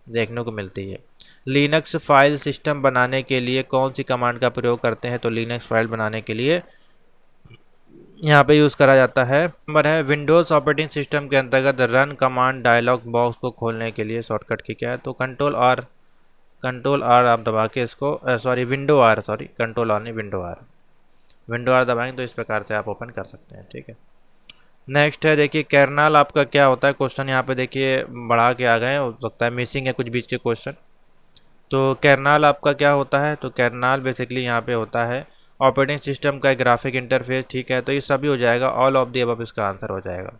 देखने को मिलती है। लिनक्स फाइल सिस्टम बनाने के लिए कौन सी कमांड का प्रयोग करते हैं? तो लिनक्स फाइल बनाने के लिए यहाँ पे यूज़ करा जाता है। नंबर है, विंडोज़ ऑपरेटिंग सिस्टम के अंतर्गत रन कमांड डायलॉग बॉक्स को खोलने के लिए शॉर्टकट की क्या है? तो कंट्रोल आर आप दबा के इसको विंडो आर नहीं, विंडो आर दबाएंगे तो इस प्रकार से आप ओपन कर सकते हैं। ठीक है, नेक्स्ट है देखिए, कर्नल आपका क्या होता है? क्वेश्चन यहाँ पे देखिए बढ़ा के आ गए हैं, हो सकता है मिसिंग है कुछ बीच के क्वेश्चन। तो कर्नल आपका क्या होता है? तो कर्नल बेसिकली यहाँ पे होता है ऑपरेटिंग सिस्टम का एक ग्राफिक इंटरफेस। ठीक है, तो ये सभी हो जाएगा, ऑल ऑफ द अबव इसका आंसर हो जाएगा।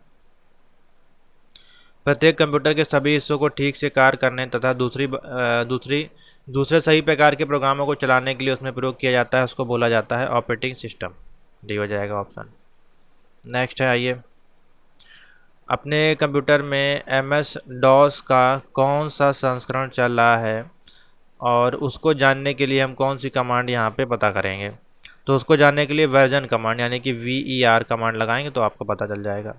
प्रत्येक कंप्यूटर के सभी हिस्सों को ठीक से कार्य करने तथा दूसरे सही प्रकार के प्रोग्रामों को चलाने के लिए उसमें प्रयोग किया जाता है, उसको बोला जाता है ऑपरेटिंग सिस्टम। डी हो जाएगा ऑप्शन। नेक्स्ट है, आइए, अपने कंप्यूटर में MS DOS का कौन सा संस्करण चल रहा है और उसको जानने के लिए हम कौन सी कमांड यहाँ पे पता करेंगे। तो उसको जानने के लिए वर्जन कमांड यानी कि VER कमांड लगाएंगे तो आपको पता चल जाएगा।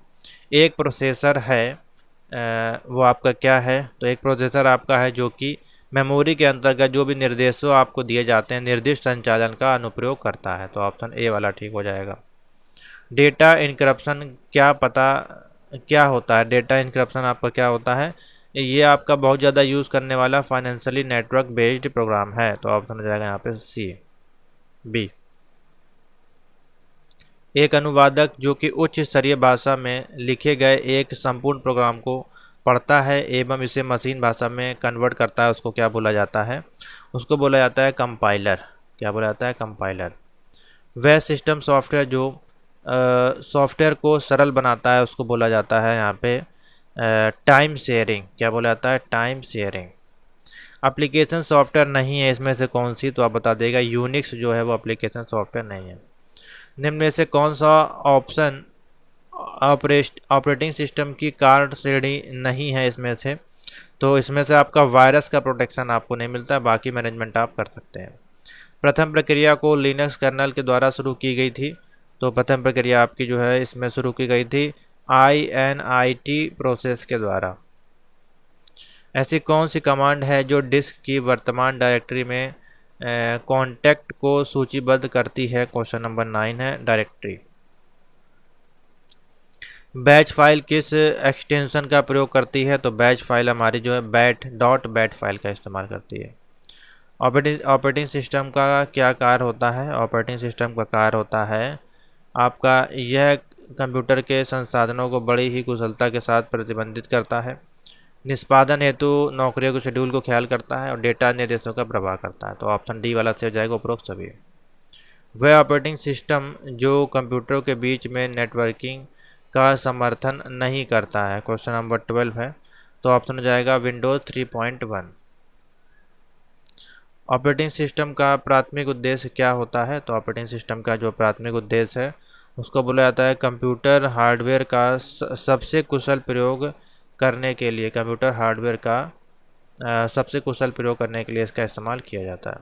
एक प्रोसेसर है, वो आपका क्या है, तो एक प्रोसेसर आपका है जो कि मेमोरी के अंतर्गत जो भी निर्देशों आपको दिए जाते हैं निर्दिष्ट संचालन का अनुप्रयोग करता है। तो ऑप्शन ए वाला ठीक हो जाएगा। डेटा इनक्रप्शन क्या होता है, डेटा इनक्रप्शन आपका क्या होता है, ये आपका बहुत ज़्यादा यूज़ करने वाला फाइनेंशियली नेटवर्क बेस्ड प्रोग्राम है। तो ऑप्शन हो जाएगा यहाँ पे सी, बी। एक अनुवादक जो कि उच्च स्तरीय भाषा में लिखे गए एक संपूर्ण प्रोग्राम को पढ़ता है एवं इसे मशीन भाषा में कन्वर्ट करता है, उसको क्या बोला जाता है, उसको बोला जाता है कंपाइलर। क्या बोला जाता है, कंपाइलर। वह सिस्टम सॉफ्टवेयर जो सॉफ्टवेयर को सरल बनाता है उसको बोला जाता है यहाँ पे टाइम शेयरिंग। क्या बोला जाता है, टाइम शेयरिंग। एप्लीकेशन सॉफ्टवेयर नहीं है इसमें से कौन सी, तो आप बता देगा यूनिक्स जो है वो एप्लीकेशन सॉफ्टवेयर नहीं है। निम्न में से कौन सा ऑप्शन ऑपरेटिंग सिस्टम की कार्ड श्रेणी नहीं है इसमें से, तो इसमें से आपका वायरस का प्रोटेक्शन आपको नहीं मिलता है, बाकी मैनेजमेंट आप कर सकते हैं। प्रथम प्रक्रिया को लिनक्स कर्नल के द्वारा शुरू की गई थी, तो प्रथम प्रक्रिया आपकी जो है इसमें शुरू की गई थी INIT प्रोसेस के द्वारा। ऐसी कौन सी कमांड है जो डिस्क की वर्तमान डायरेक्टरी में कॉन्टैक्ट को सूचीबद्ध करती है, क्वेश्चन नंबर 9 है, डायरेक्टरी। बैच फाइल किस एक्सटेंशन का प्रयोग करती है, तो बैच फाइल हमारी जो है .bat फाइल का इस्तेमाल करती है। ऑपरेटिंग सिस्टम का क्या कार्य होता है, ऑपरेटिंग सिस्टम का कार्य होता है आपका यह कंप्यूटर के संसाधनों को बड़ी ही कुशलता के साथ प्रतिबंधित करता है, निष्पादन हेतु नौकरियों के शेड्यूल को ख्याल करता है और डेटा निर्देशों का प्रवाह करता है। तो ऑप्शन डी वाला से हो जाएगा उपरोक्त सभी। वह ऑपरेटिंग सिस्टम जो कंप्यूटरों के बीच में नेटवर्किंग का समर्थन नहीं करता है, क्वेश्चन नंबर 12 है, तो ऑप्शन हो जाएगा विंडोज 3.1। ऑपरेटिंग सिस्टम का प्राथमिक उद्देश्य क्या होता है, तो ऑपरेटिंग सिस्टम का जो प्राथमिक उद्देश्य है उसको बोला जाता है कंप्यूटर हार्डवेयर का सबसे कुशल प्रयोग करने के लिए, कंप्यूटर हार्डवेयर का सबसे कुशल प्रयोग करने के लिए इसका इस्तेमाल किया जाता है।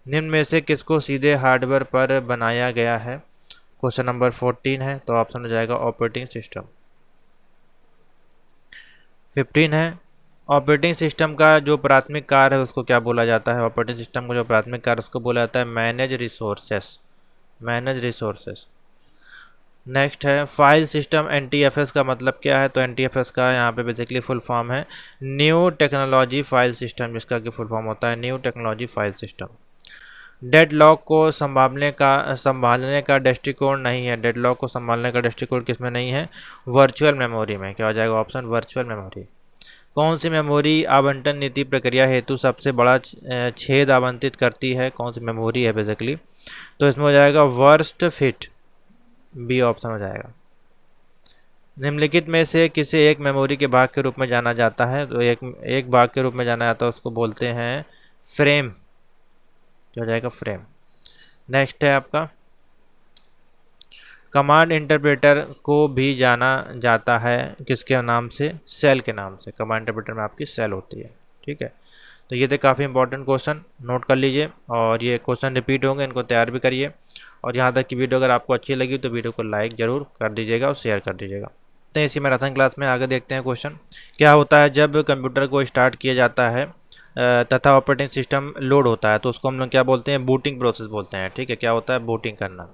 निम्न में से किसको सीधे हार्डवेयर पर बनाया गया है, क्वेश्चन नंबर 14 है, तो ऑप्शन हो जाएगा ऑपरेटिंग सिस्टम। 15 है, ऑपरेटिंग सिस्टम का जो प्राथमिक कार्य है उसको क्या बोला जाता है, ऑपरेटिंग सिस्टम का जो प्राथमिक कार्य उसको बोला जाता है मैनेज रिसोर्सेस। नेक्स्ट है, फाइल सिस्टम NTFS का मतलब क्या है, तो NTFS का यहाँ पे बेसिकली फुल फॉर्म है न्यू टेक्नोलॉजी फाइल सिस्टम, जिसका कि फुल फॉर्म होता है new technology file system. Deadlock को संभालने का दृष्टिकोण नहीं है, डेडलॉक को संभालने का दृष्टिकोण किसमें नहीं है, वर्चुअल मेमोरी में। क्या हो जाएगा ऑप्शन, वर्चुअल मेमोरी। कौन सी मेमोरी आवंटन नीति प्रक्रिया हेतु सबसे बड़ा छेद आवंटित करती है, कौन सी मेमोरी है बेसिकली, तो इसमें हो जाएगा वर्स्ट फिट, बी ऑप्शन हो जाएगा। निम्नलिखित में से किसे एक मेमोरी के भाग के रूप में जाना जाता है, तो एक भाग के रूप में जाना जाता है उसको बोलते हैं फ्रेम। क्या हो जाएगा, फ्रेम। नेक्स्ट है आपका, कमांड इंटरप्रेटर को भी जाना जाता है किसके नाम से, सेल के नाम से। कमांड इंटरप्रेटर में आपकी सेल होती है, ठीक है। तो ये थे काफ़ी इंपॉर्टेंट क्वेश्चन, नोट कर लीजिए और ये क्वेश्चन रिपीट होंगे, इनको तैयार भी करिए। और यहाँ तक की वीडियो अगर आपको अच्छी लगी तो वीडियो को लाइक ज़रूर कर दीजिएगा और शेयर कर दीजिएगा। तो इसी मैराथन क्लास में आगे देखते हैं क्वेश्चन। क्या होता है जब कंप्यूटर को स्टार्ट किया जाता है तथा ऑपरेटिंग सिस्टम लोड होता है, तो उसको हम लोग क्या बोलते हैं, बूटिंग प्रोसेस बोलते हैं, ठीक है। क्या होता है, बूटिंग करना,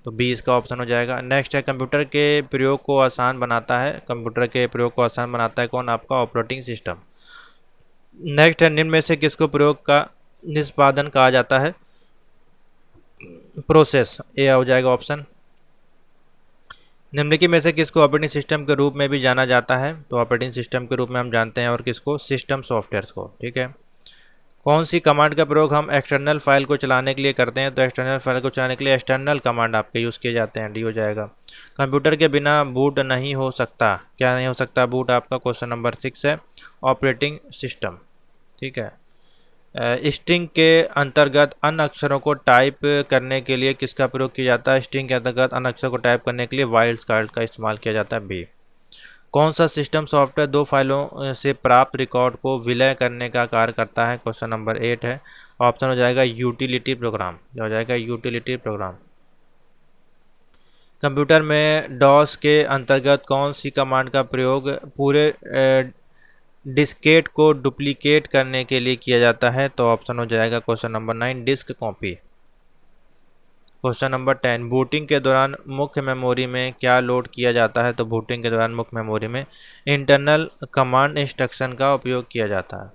तो बी इसका ऑप्शन हो जाएगा। नेक्स्ट है, कंप्यूटर के प्रयोग को आसान बनाता है, कंप्यूटर के प्रयोग को आसान बनाता है कौन, आपका ऑपरेटिंग सिस्टम। नेक्स्ट है, निम्न में से किसको प्रयोग का निष्पादन कहा जाता है, प्रोसेस, ए हो जाएगा ऑप्शन। निम्नलिखित में से किसको ऑपरेटिंग सिस्टम के रूप में भी जाना जाता है, तो ऑपरेटिंग सिस्टम के रूप में हम जानते हैं और किसको, सिस्टम सॉफ्टवेयर को, ठीक है। कौन सी कमांड का प्रयोग हम एक्सटर्नल फाइल को चलाने के लिए करते हैं? तो एक्सटर्नल फाइल को चलाने के लिए एक्सटर्नल कमांड आपके यूज़ किए जाते हैं, डी हो जाएगा। कंप्यूटर के बिना बूट नहीं हो सकता, क्या नहीं हो सकता बूट? आपका क्वेश्चन नंबर 6 है, ऑपरेटिंग सिस्टम। ठीक है। स्ट्रिंग के अंतर्गत अन्य अक्षरों को टाइप करने के लिए किसका प्रयोग किया जाता है? स्ट्रिंग के अंतर्गत अन्य अक्षरों को टाइप करने के लिए वाइल्ड कार्ड का इस्तेमाल किया जाता है, बी। कौन सा सिस्टम सॉफ्टवेयर दो फाइलों से प्राप्त रिकॉर्ड को विलय करने का कार्य करता है? क्वेश्चन नंबर 8 है। ऑप्शन हो जाएगा यूटिलिटी प्रोग्राम, क्या हो जाएगा? Utility programme. कंप्यूटर में डॉस के अंतर्गत कौन सी कमांड का प्रयोग पूरे डिस्केट को डुप्लीकेट करने के लिए किया जाता है? तो ऑप्शन हो जाएगा question number 9, disk copy. Question number 10, booting के दौरान मुख्य मेमोरी में क्या लोड किया जाता है? तो बूटिंग के दौरान मुख्य मेमोरी में इंटरनल कमांड इंस्ट्रक्शन का उपयोग किया जाता है।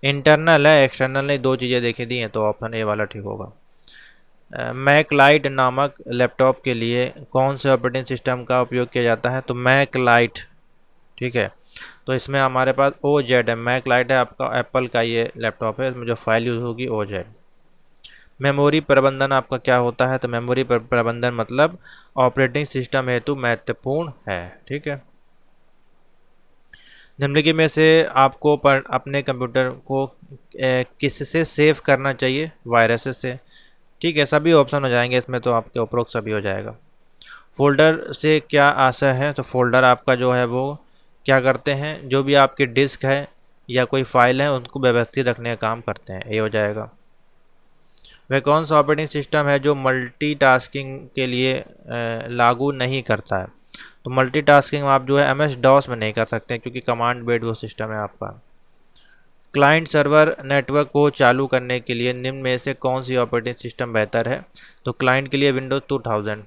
इंटरनल है, एक्सटर्नल नहीं, दो चीज़ें देखी दी हैं, तो ऑप्शन ए वाला ठीक होगा। मैकलाइट नामक लैपटॉप के लिए कौन से ऑपरेटिंग सिस्टम का उपयोग किया जाता है? तो मैकलाइट, ठीक है। तो इसमें हमारे पास OZ है, मैकलाइट है आपका एप्पल का ये लैपटॉप है, इसमें जो फाइल यूज़ होगी OZ। मेमोरी प्रबंधन आपका क्या होता है? तो मेमोरी प्रबंधन मतलब ऑपरेटिंग सिस्टम हेतु महत्वपूर्ण है, ठीक है। निम्नलिखित में से आपको अपने कंप्यूटर को किससे सेव करना चाहिए? वायरसेस से, ठीक है। सभी ऑप्शन हो जाएंगे इसमें, तो आपके उपरोक्त सभी हो जाएगा। फोल्डर से क्या आशय है? तो फोल्डर आपका जो है वो क्या करते हैं, जो भी आपकी डिस्क है या कोई फाइल है उनको व्यवस्थित रखने का काम करते हैं, ये हो जाएगा। वह कौन सा ऑपरेटिंग सिस्टम है जो मल्टीटास्किंग के लिए लागू नहीं करता है? तो मल्टीटास्किंग आप जो है MS DOS में नहीं कर सकते क्योंकि कमांड बेस्ड वो सिस्टम है आपका। क्लाइंट सर्वर नेटवर्क को चालू करने के लिए निम्न में से कौन सी ऑपरेटिंग सिस्टम बेहतर है? तो क्लाइंट के लिए विंडोज 2000।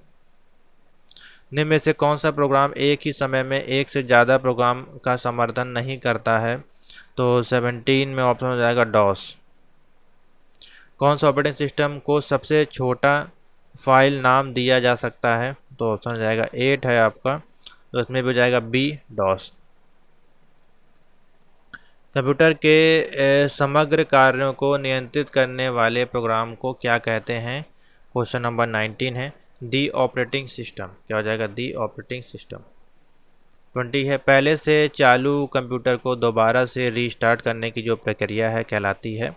निम्न में से कौन सा प्रोग्राम एक ही समय में एक से ज़्यादा प्रोग्राम का समर्थन नहीं करता है? तो 17 में ऑप्शन हो जाएगा डॉस। कौन सा ऑपरेटिंग सिस्टम को सबसे छोटा फाइल नाम दिया जा सकता है? तो ऑप्शन हो जाएगा 8 है आपका, तो इसमें भी हो जाएगा बी, डॉस। कंप्यूटर के समग्र कार्यों को नियंत्रित करने वाले प्रोग्राम को क्या कहते हैं? क्वेश्चन नंबर 19 है, दी ऑपरेटिंग सिस्टम, क्या हो जाएगा? The operating system. 20 है, पहले से चालू कंप्यूटर को दोबारा से रीस्टार्ट करने की जो प्रक्रिया है कहलाती है,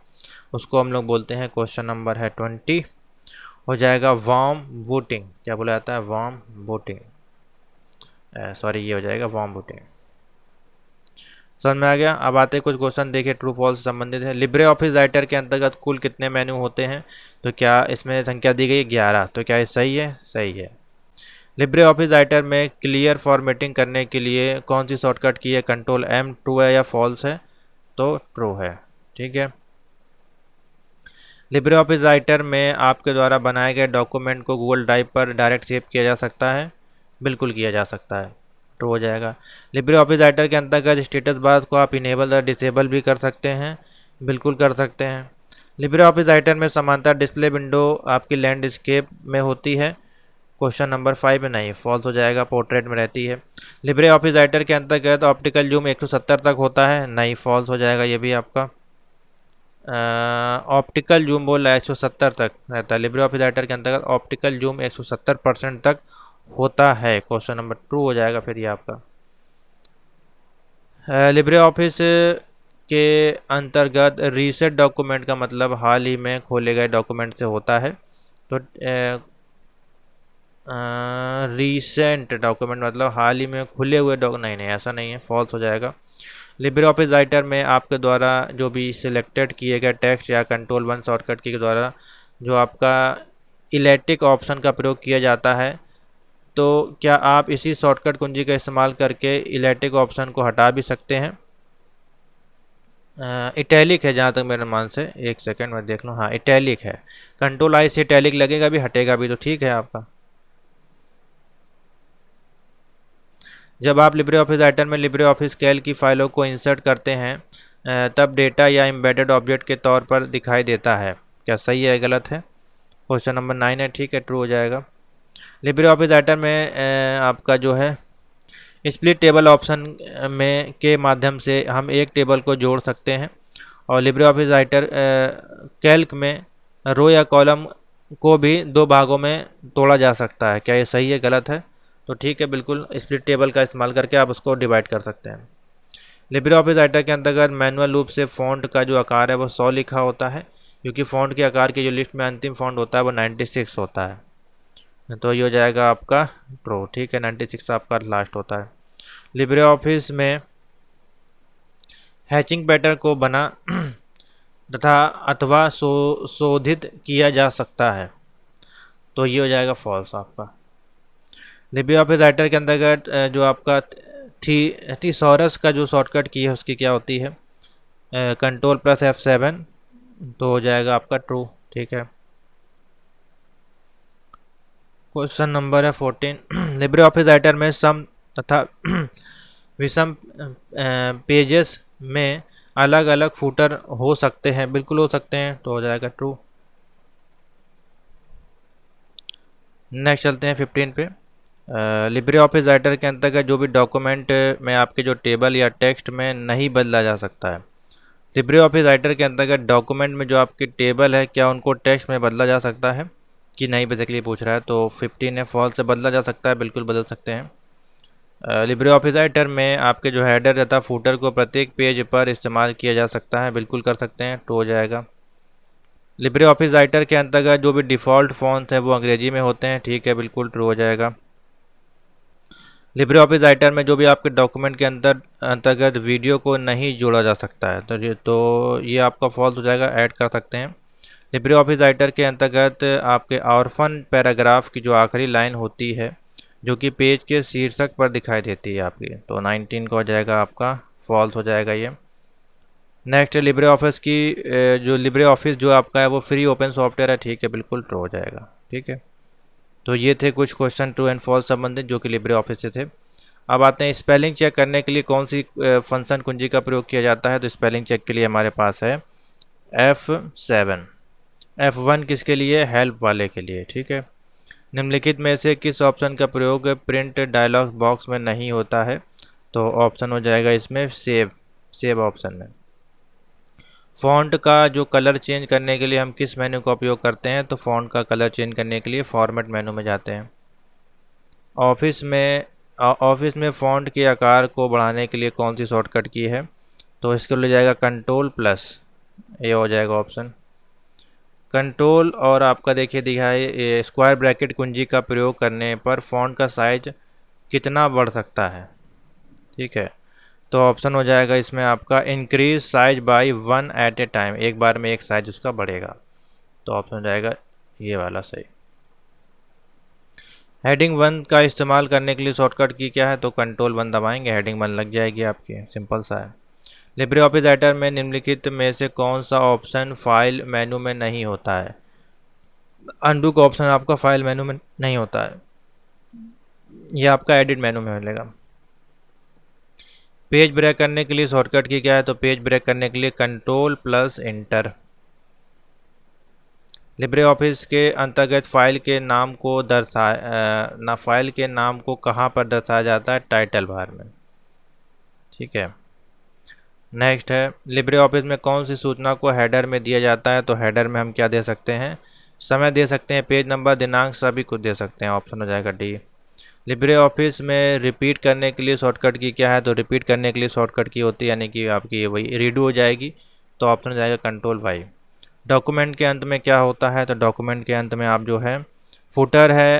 उसको हम लोग बोलते हैं, क्वेश्चन नंबर है 20, हो जाएगा वार्म बूटिंग। क्या बोला जाता है? वार्म बूटिंग, सॉरी ये हो जाएगा वार्म बूटिंग। समझ में आ गया? अब आते कुछ क्वेश्चन देखिए ट्रू फॉल्स से संबंधित है। लिब्रे ऑफिस राइटर के अंतर्गत कुल कितने मेन्यू होते हैं? तो क्या इसमें संख्या दी गई है 11, तो क्या ये सही है? सही है। लिब्रे ऑफिस राइटर में क्लियर फॉर्मेटिंग करने के लिए कौन सी शॉर्टकट की है? Ctrl+M, ट्रू है या फॉल्स है? तो ट्रू है, ठीक है। लिब्रे ऑफिस राइटर में आपके द्वारा बनाए गए डॉक्यूमेंट को गूगल ड्राइव पर डायरेक्ट सेव किया जा सकता है? बिल्कुल किया जा सकता है, ट्रू हो जाएगा। लिब्रे ऑफिस राइटर के अंतर्गत स्टेटस बार को आप इनेबल या डिसेबल भी कर सकते हैं? बिल्कुल कर सकते हैं। लिब्रे ऑफिस राइटर में समांतर डिस्प्ले विंडो आपकी लैंडस्केप में होती है? क्वेश्चन नंबर 5 में नहीं, फॉल्स हो जाएगा, पोर्ट्रेट में रहती है। लिब्रे ऑफिस राइटर के अंतर्गत ऑप्टिकल जूम 170 तक होता है? नहीं, फॉल्स हो जाएगा ये भी आपका। ऑप्टिकल जूम बोल रहा है 170 तक रहता है, लिब्रे ऑफिस राइटर के अंतर्गत ऑप्टिकल जूम 170% तक होता है। क्वेश्चन नंबर 2 हो जाएगा फिर ये आपका। लिब्रे ऑफिस के अंतर्गत रीसेट डॉक्यूमेंट का मतलब हाल ही में खोले गए डॉक्यूमेंट से होता है? तो रीसेंट डॉक्यूमेंट मतलब हाल ही में खुले हुए नहीं नहीं, ऐसा नहीं है, फॉल्स हो जाएगा। लिब्रे ऑफिस राइटर में आपके द्वारा जो भी सिलेक्टेड किए गए टेक्स्ट या Ctrl+1 शॉर्टकट के द्वारा जो आपका इलेक्ट्रिक ऑप्शन का प्रयोग किया जाता है, तो क्या आप इसी शॉर्टकट कुंजी का इस्तेमाल करके इलेक्ट्रिक ऑप्शन को हटा भी सकते हैं? इटैलिक है जहाँ तक मेरे मान से, एक सेकंड में देख लूँ, हाँ इटैलिक है। Ctrl+I से इटैलिक लगेगा भी हटेगा भी, तो ठीक है आपका। जब आप लिब्रे ऑफिस राइटर में लिब्रे ऑफिस कैल्क की फाइलों को इंसर्ट करते हैं तब डेटा या एम्बेडेड ऑब्जेक्ट के तौर पर दिखाई देता है? क्या सही है गलत है? क्वेश्चन नंबर 9 है, ठीक है, ट्रू हो जाएगा। लिब्रे ऑफिस राइटर में आपका जो है स्प्लिट टेबल ऑप्शन में के माध्यम से हम एक टेबल को जोड़ सकते हैं और लिब्रे ऑफिस राइटर कैल्क में रो या कॉलम को भी दो भागों में तोड़ा जा सकता है। क्या ये सही है गलत है? तो ठीक है, बिल्कुल स्प्लिट टेबल का इस्तेमाल करके आप उसको डिवाइड कर सकते हैं। लिब्रे ऑफिस राइटर के अंतर्गत मैनुअल रूप से फ़ॉन्ट का जो आकार है वो 100 लिखा होता है, क्योंकि फ़ॉन्ट के आकार की जो लिस्ट में अंतिम फ़ॉन्ट होता है वो 96 होता है। तो ये हो जाएगा आपका ट्रू। ठीक है, 96 आपका लास्ट होता है। लिब्रे ऑफिस में हैचिंग पैटर्न को बना तथा अथवा शोधित किया जा सकता है, तो ये हो जाएगा फॉल्स आपका। लिब्रे ऑफिस राइटर के अंतर्गत जो आपका थीसॉरस का जो शॉर्टकट की है उसकी क्या होती है? कंट्रोल प्लस F7, तो हो जाएगा आपका ट्रू। ठीक है, क्वेश्चन नंबर है 14। लिब्रे ऑफिस राइटर में सम तथा विषम पेजेस में अलग अलग फूटर हो सकते हैं, बिल्कुल हो सकते हैं, तो हो जाएगा ट्रू। नेक्स्ट चलते हैं 15 पे। लिब्रे ऑफिस राइटर के अंतर्गत जो भी डॉक्यूमेंट में आपके जो टेबल या टेक्स्ट में नहीं बदला जा सकता है। लिब्रे ऑफिस राइटर के अंतर्गत डॉक्यूमेंट में जो आपकी टेबल है क्या उनको टेक्स्ट में बदला जा सकता है कि नहीं, बेसिकली पूछ रहा है। तो 15 है फॉल्स से बदला जा सकता है, बिल्कुल बदल सकते हैं। लिब्रे ऑफिस राइटर में आपके जो हेडर तथा फूटर को प्रत्येक पेज पर इस्तेमाल किया जा सकता है, बिल्कुल कर सकते हैं, तो हो जाएगा। लिब्रे ऑफिस राइटर के अंतर्गत जो भी डिफ़ॉल्ट फ़ॉन्ट्स हैं वो अंग्रेजी में होते हैं, ठीक है, बिल्कुल ट्रू हो जाएगा। लिब्रे ऑफिस राइटर में जो भी आपके डॉक्यूमेंट के अंतर्गत वीडियो को नहीं जोड़ा जा सकता है, तो ये आपका फॉल्स हो जाएगा, ऐड कर सकते हैं। लिब्रे ऑफिस राइटर के अंतर्गत आपके ऑर्फन पैराग्राफ की जो आखिरी लाइन होती है जो कि पेज के शीर्षक पर दिखाई देती है आपकी, तो 19 का हो जाएगा आपका फॉल्स हो जाएगा ये। नेक्स्ट लिब्रे ऑफिस की जो लिब्रे ऑफिस जो आपका है वो फ्री ओपन सॉफ्टवेयर है, ठीक है, बिल्कुल ट्रू हो जाएगा। ठीक है, तो ये थे कुछ क्वेश्चन ट्रू एंड फॉल्स संबंधित जो कि लिब्रे ऑफिस से थे। अब आते हैं स्पेलिंग चेक करने के लिए कौन सी फंक्शन कुंजी का प्रयोग किया जाता है। तो स्पेलिंग चेक के लिए हमारे पास है F7। F1 किसके लिए? हेल्प वाले के लिए। ठीक है, निम्नलिखित में से किस ऑप्शन का प्रयोग प्रिंट डायलॉग बॉक्स में नहीं होता है? तो ऑप्शन हो जाएगा इसमें सेव ऑप्शन में। फ़ॉन्ट का जो कलर चेंज करने के लिए हम किस मेन्यू का उपयोग करते हैं? तो फ़ॉन्ट का कलर चेंज करने के लिए फॉर्मेट मेन्यू में जाते हैं। ऑफिस में फ़ॉन्ट के आकार को बढ़ाने के लिए कौन सी शॉर्टकट की है? तो इसके लिए जाएगा कंट्रोल प्लस, ये हो जाएगा ऑप्शन। कंट्रोल और आपका देखिए दिखाए स्क्वायर ब्रैकेट कुंजी का प्रयोग करने पर फ़ॉन्ट का साइज कितना बढ़ सकता है? ठीक है, तो ऑप्शन हो जाएगा इसमें आपका increase size by 1 at a time, एक बार में एक साइज उसका बढ़ेगा, तो ऑप्शन हो जाएगा ये वाला सही। हेडिंग 1 का इस्तेमाल करने के लिए शॉर्टकट की क्या है? तो कंट्रोल 1 दबाएंगे, हेडिंग 1 लग जाएगी आपकी, सिंपल सा है। लिब्रे ऑफिस राइटर में निम्नलिखित में से कौन सा ऑप्शन फाइल मेनू में नहीं होता है? अनडू का ऑप्शन आपका फाइल मेनू में नहीं होता है, यह आपका एडिट मेनू में मिलेगा। पेज ब्रेक करने के लिए शॉर्टकट की क्या है? तो पेज ब्रेक करने के लिए control plus inter. Libre office के अंतर्गत फाइल के नाम को फाइल के नाम को कहाँ पर दर्शाया जाता है? टाइटल बार में। ठीक है, नेक्स्ट है लिब्रे ऑफिस में कौन सी सूचना को हेडर में दिया जाता है? तो हेडर में हम क्या दे सकते हैं? समय दे सकते हैं, पेज नंबर, दिनांक, सभी कुछ दे सकते हैं, ऑप्शन हो जाएगा डी। लिब्रे ऑफिस में रिपीट करने के लिए शॉर्टकट की क्या है? तो रिपीट करने के लिए शॉर्टकट की होती है, यानी कि आपकी वही रीडू हो जाएगी, तो ऑप्शन हो जाएगा कंट्रोल वाई। डॉक्यूमेंट के अंत में क्या होता है? तो डॉक्यूमेंट के अंत में आप जो है फुटर है,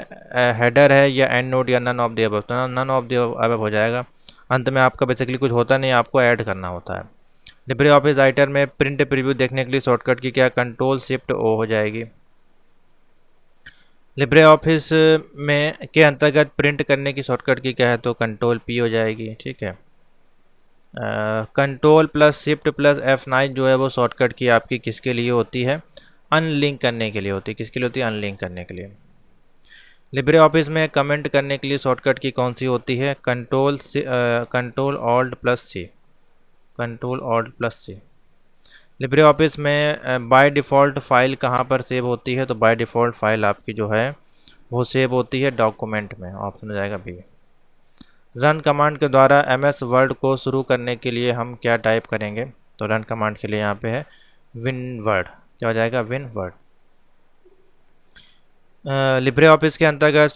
हेडर है, या एंड नोट, या नन ऑफ द अबव, तो नन ऑफ द अबव हो जाएगा। अंत में आपका बेसिकली कुछ होता नहीं, आपको ऐड करना होता है। लिब्रे ऑफिस राइटर में प्रिंट प्रीव्यू देखने के लिए शॉर्टकट की क्या? कंट्रोल शिफ्ट ओ हो जाएगी। लिब्रे ऑफिस में के अंतर्गत प्रिंट करने की शॉर्टकट की क्या है? तो कंट्रोल पी हो जाएगी। ठीक है, control plus shift plus F9 जो है वो शॉर्टकट की आपकी किसके लिए होती है? अनलिंक करने के लिए होती है। किसके लिए होती है? अनलिंक करने के लिए। लिब्रे ऑफिस में कमेंट करने के लिए शॉर्टकट की कौन सी होती है? कंट्रोल ऑल्ट प्लस सी, कंट्रोल ऑल्ट प्लस सी। लिब्रे ऑफिस में बाय डिफ़ॉल्ट फाइल कहाँ पर सेव होती है? तो बाय डिफ़ॉल्ट फाइल आपकी जो है वो सेव होती है डॉक्यूमेंट में, ऑप्शन हो जाएगा बी। रन कमांड के द्वारा MS वर्ड को शुरू करने के लिए हम क्या टाइप करेंगे? तो रन कमांड के लिए यहाँ पे है विनवर्ड, क्या हो जाएगा विनवर्ड। लिब्रे ऑफिस के अंतर्गत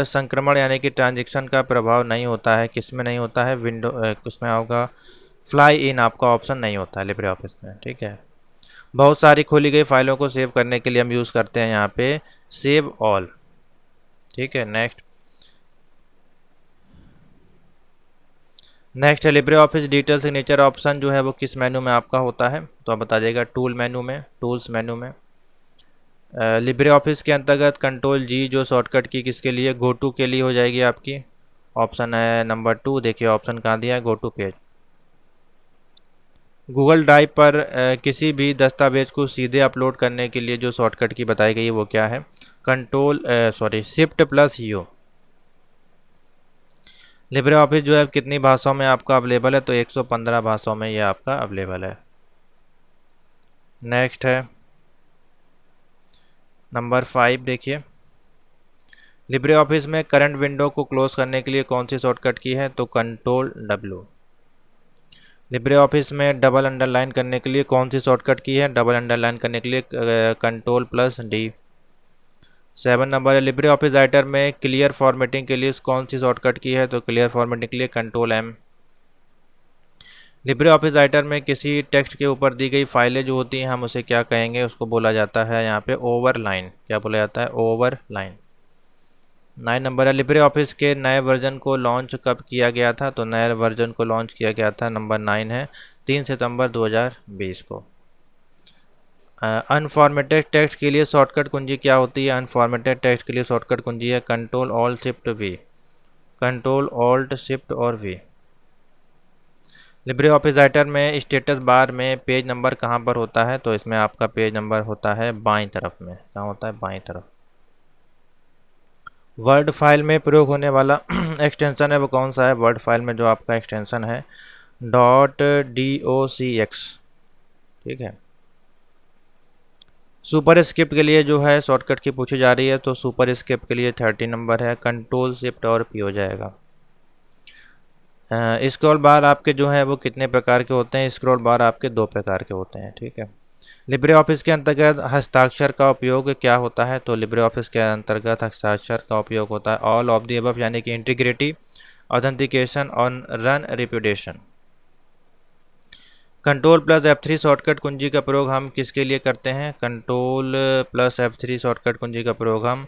संक्रमण यानी कि ट्रांजैक्शन का प्रभाव नहीं होता है, किस में नहीं होता है, विंडो उसमें होगा फ्लाई इन, आपका ऑप्शन नहीं होता है लिब्रे ऑफिस में, ठीक है। बहुत सारी खोली गई फाइलों को सेव करने के लिए हम यूज़ करते हैं यहाँ पे सेव ऑल, ठीक है। नेक्स्ट है Libre office digital signature option जो है वो किस मेनू में आपका होता है, तो आप बता जाइएगा टूल मेनू में, टूल्स मेनू में। लिब्रे ऑफिस के अंतर्गत कंट्रोल जी जो शॉर्टकट की किसके लिए, गो टू के लिए हो जाएगी आपकी। ऑप्शन है नंबर 2, देखिए ऑप्शन कहाँ दिया है, go to page. Google drive पर किसी भी दस्तावेज को सीधे अपलोड करने के लिए जो शॉर्टकट की बताई गई है वो क्या है, shift plus you. Libre office जो है कितनी भाषाओं में आपका अवेलेबल है, तो 115 भाषाओं में ये आपका अवेलेबल है। नेक्स्ट है नंबर 5, देखिए लिब्रे ऑफिस में करंट विंडो को क्लोज करने के लिए कौन सी शॉर्टकट की है, तो कंट्रोल डब्ल्यू। लिब्रे ऑफिस में डबल अंडरलाइन करने के लिए कौन सी शॉर्टकट की है, डबल अंडरलाइन करने के लिए कंट्रोल प्लस डी। 7 नंबर है लिब्रे ऑफिस राइटर में क्लियर फॉर्मेटिंग के लिए कौन सी शॉर्टकट की है, तो क्लियर फॉर्मेटिंग के लिए control M. Libre Office Writer में किसी टेक्स्ट के ऊपर दी गई फाइलें जो होती हैं हम उसे क्या कहेंगे, उसको बोला जाता है यहाँ पे ओवरलाइन, क्या बोला जाता है, ओवरलाइन। 9 नंबर है लिब्रे ऑफिस के नए वर्जन को लॉन्च कब किया गया था, तो नए वर्जन को लॉन्च किया गया था, नंबर 9 है 3 सितंबर 2020 को। अनफॉर्मेटेड टेक्स्ट के लिए शॉर्टकट कुंजी क्या होती है, अनफॉर्मेटेड टेक्स्ट के लिए शॉर्टकट कुंजी है control alt shift we, control alt shift और वी। लिब्रे ऑफिस राइटर में स्टेटस बार में पेज नंबर कहाँ पर होता है, तो इसमें आपका पेज नंबर होता है बाईं तरफ में, कहाँ होता है, बाईं तरफ। वर्ड फाइल में प्रयोग होने वाला एक्सटेंशन है वो कौन सा है, वर्ड फाइल में जो आपका एक्सटेंशन है .docx, ठीक है। सुपर स्क्रिप्ट के लिए जो है शॉर्टकट की पूछी जा रही है, तो सुपर स्क्रिप्ट के लिए 30 नंबर है कंट्रोल शिफ्ट और पी हो जाएगा। स्क्रॉल बार आपके जो है वो कितने प्रकार के होते हैं, स्क्रॉल बार आपके 2 प्रकार के होते हैं, ठीक है। लिब्रे ऑफिस के अंतर्गत हस्ताक्षर का उपयोग क्या होता है, तो लिब्रे ऑफिस के अंतर्गत हस्ताक्षर का उपयोग होता है ऑल ऑफ दी अबव, यानी कि इंटीग्रिटी, ऑथेंटिकेशन और run reputation. Control plus F3 shortcut कुंजी का प्रयोग हम किसके लिए करते हैं, कंट्रोल प्लस F3 शॉर्टकट कुंजी का प्रयोग हम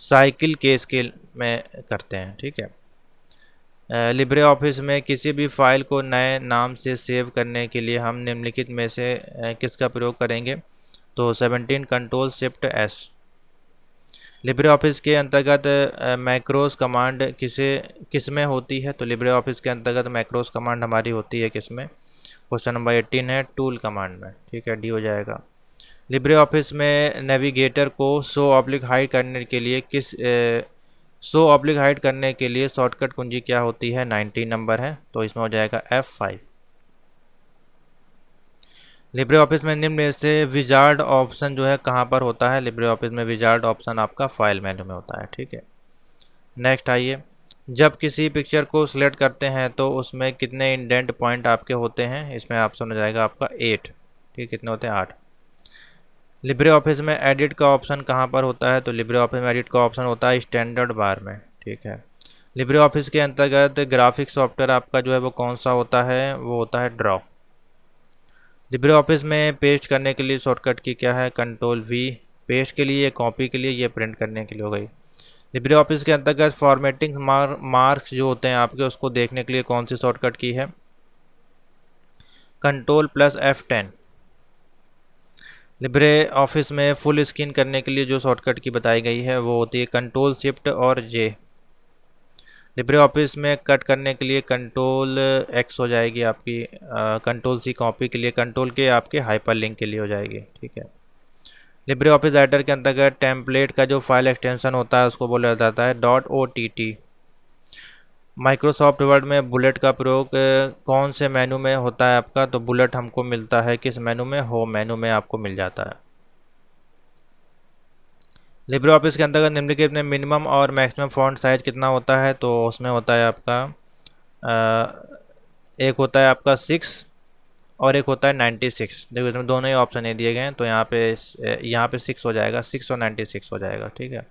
साइकिल केस के में करते हैं, ठीक है। लिब्रे ऑफिस में किसी भी फाइल को नए नाम से सेव करने के लिए हम निम्नलिखित में से किसका प्रयोग करेंगे, तो 17 control shift S. Libre office के अंतर्गत मैक्रोस कमांड किस में होती है, तो लिब्रे ऑफिस के अंतर्गत मैक्रोस कमांड हमारी होती है किस में, क्वेश्चन नंबर 18 है टूल कमांड में, ठीक है, डी हो जाएगा। लिब्रे ऑफिस में नेविगेटर को शो ऑब्लिक हाइड करने के लिए शॉर्टकट कुंजी क्या होती है, 19 नंबर है, तो इसमें हो जाएगा F5। लिब्रे ऑफिस में निम्न में से विजार्ड ऑप्शन जो है कहाँ पर होता है, लिब्रे ऑफिस में विजार्ड ऑप्शन आपका फाइल मेनू में होता है, ठीक है। नेक्स्ट आइए, जब किसी पिक्चर को सिलेक्ट करते हैं तो उसमें कितने इंडेंट पॉइंट आपके होते हैं, इसमें ऑप्शन हो जाएगा आपका 8, ठीक, कितने होते हैं 8। लिब्रे ऑफिस में एडिट का ऑप्शन कहाँ पर होता है, तो लिब्रे ऑफिस में एडिट का ऑप्शन होता है स्टैंडर्ड बार में, ठीक है। लिब्रे ऑफिस के अंतर्गत ग्राफिक सॉफ्टवेयर आपका जो है वो कौन सा होता है, वो होता है ड्रॉ। लिब्रे ऑफिस में पेस्ट करने के लिए शॉर्टकट की क्या है, कंट्रोल वी, पेस्ट के लिए, कॉपी के लिए, ये प्रिंट करने के लिए हो गई। लिब्रे ऑफिस के अंतर्गत फॉर्मेटिंग मार्क्स जो होते हैं आपके उसको देखने के लिए कौन सी शॉर्टकट की है, control plus F10। Libre office में फुल स्क्रीन करने के लिए जो शॉर्टकट की बताई गई है वो होती है कंट्रोल शिफ्ट और जे। लिब्रे ऑफिस में कट करने के लिए कंट्रोल X हो जाएगी आपकी, कंट्रोल C कॉपी के लिए, कंट्रोल के आपके हाइपर लिंक के लिए हो जाएगी, ठीक है। लिब्रे ऑफिस राइटर के अंतर्गत टेम्पलेट का जो फाइल एक्सटेंशन होता है उसको बोला जाता है .ott। माइक्रोसॉफ्ट वर्ड में बुलेट का प्रयोग कौन से मेनू में होता है आपका, तो बुलेट हमको मिलता है किस मेनू में, होम मेनू में आपको मिल जाता है। लिब्रे ऑफिस के अंतर्गत निम्नलिखित में मिनिमम और मैक्सिमम फॉन्ट साइज कितना होता है, तो उसमें होता है आपका एक होता है आपका 6 और एक होता है 96। देखो इसमें दोनों ही ऑप्शन नहीं दिए गए हैं, तो यहाँ पे 6 हो जाएगा, 6 और 96 हो जाएगा, ठीक है।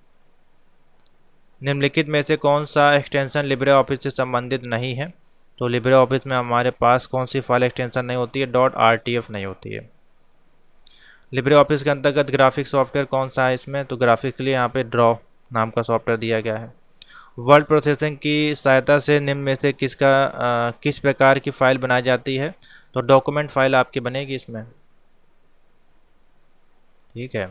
निम्नलिखित में से कौन सा एक्सटेंशन लिब्रे ऑफिस से संबंधित नहीं है? तो लिब्रे ऑफिस में हमारे पास कौन सी फाइल एक्सटेंशन नहीं होती है? .rtf नहीं होती है। लिब्रे ऑफिस के अंतर्गत ग्राफिक सॉफ्टवेयर कौन सा है इसमें? तो ग्राफिक के लिए यहाँ पे ड्रॉ नाम का सॉफ्टवेयर दिया गया है। वर्ड प्रोसेसिंग की सहायता से निम्न में से किस प्रकार की फाइल बनाई जाती है? तो डॉक्यूमेंट फाइल आपकी बनेगी इसमें, ठीक है।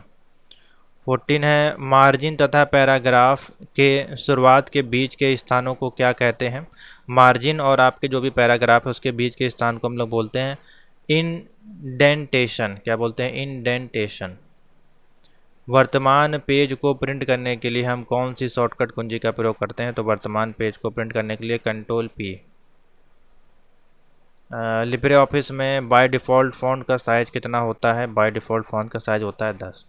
14 है, मार्जिन तथा पैराग्राफ के शुरुआत के बीच के स्थानों को क्या कहते हैं? मार्जिन और आपके जो भी पैराग्राफ है उसके बीच के स्थान को हम लोग बोलते हैं इंडेंटेशन। क्या बोलते हैं? इंडेंटेशन। वर्तमान पेज को प्रिंट करने के लिए हम कौन सी शॉर्टकट कुंजी का प्रयोग करते हैं? तो वर्तमान पेज को प्रिंट करने के लिए कंट्रोल P। लिब्रे ऑफिस में बाय डिफ़ॉल्ट फ़ॉन्ट का साइज़ कितना होता है? बाय डिफ़ॉल्ट फ़ॉन्ट का साइज़ होता है 10।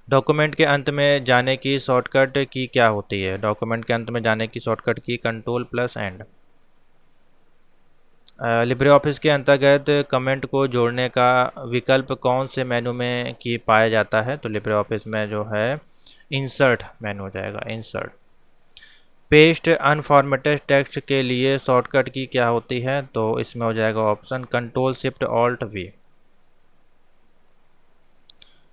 डॉक्यूमेंट के अंत में जाने की शॉर्टकट की क्या होती है? डॉक्यूमेंट के अंत में जाने की शॉर्टकट की Ctrl+End। लिब्रे ऑफिस के अंतर्गत कमेंट को जोड़ने का विकल्प कौन से मेनू में की पाया जाता है? तो लिब्रे ऑफिस में जो है इंसर्ट मेनू हो जाएगा, इंसर्ट। पेस्ट अनफॉर्मेटेड टेक्स्ट के लिए शॉर्टकट की क्या होती है? तो इसमें हो जाएगा ऑप्शन Ctrl+Shift+Alt+V।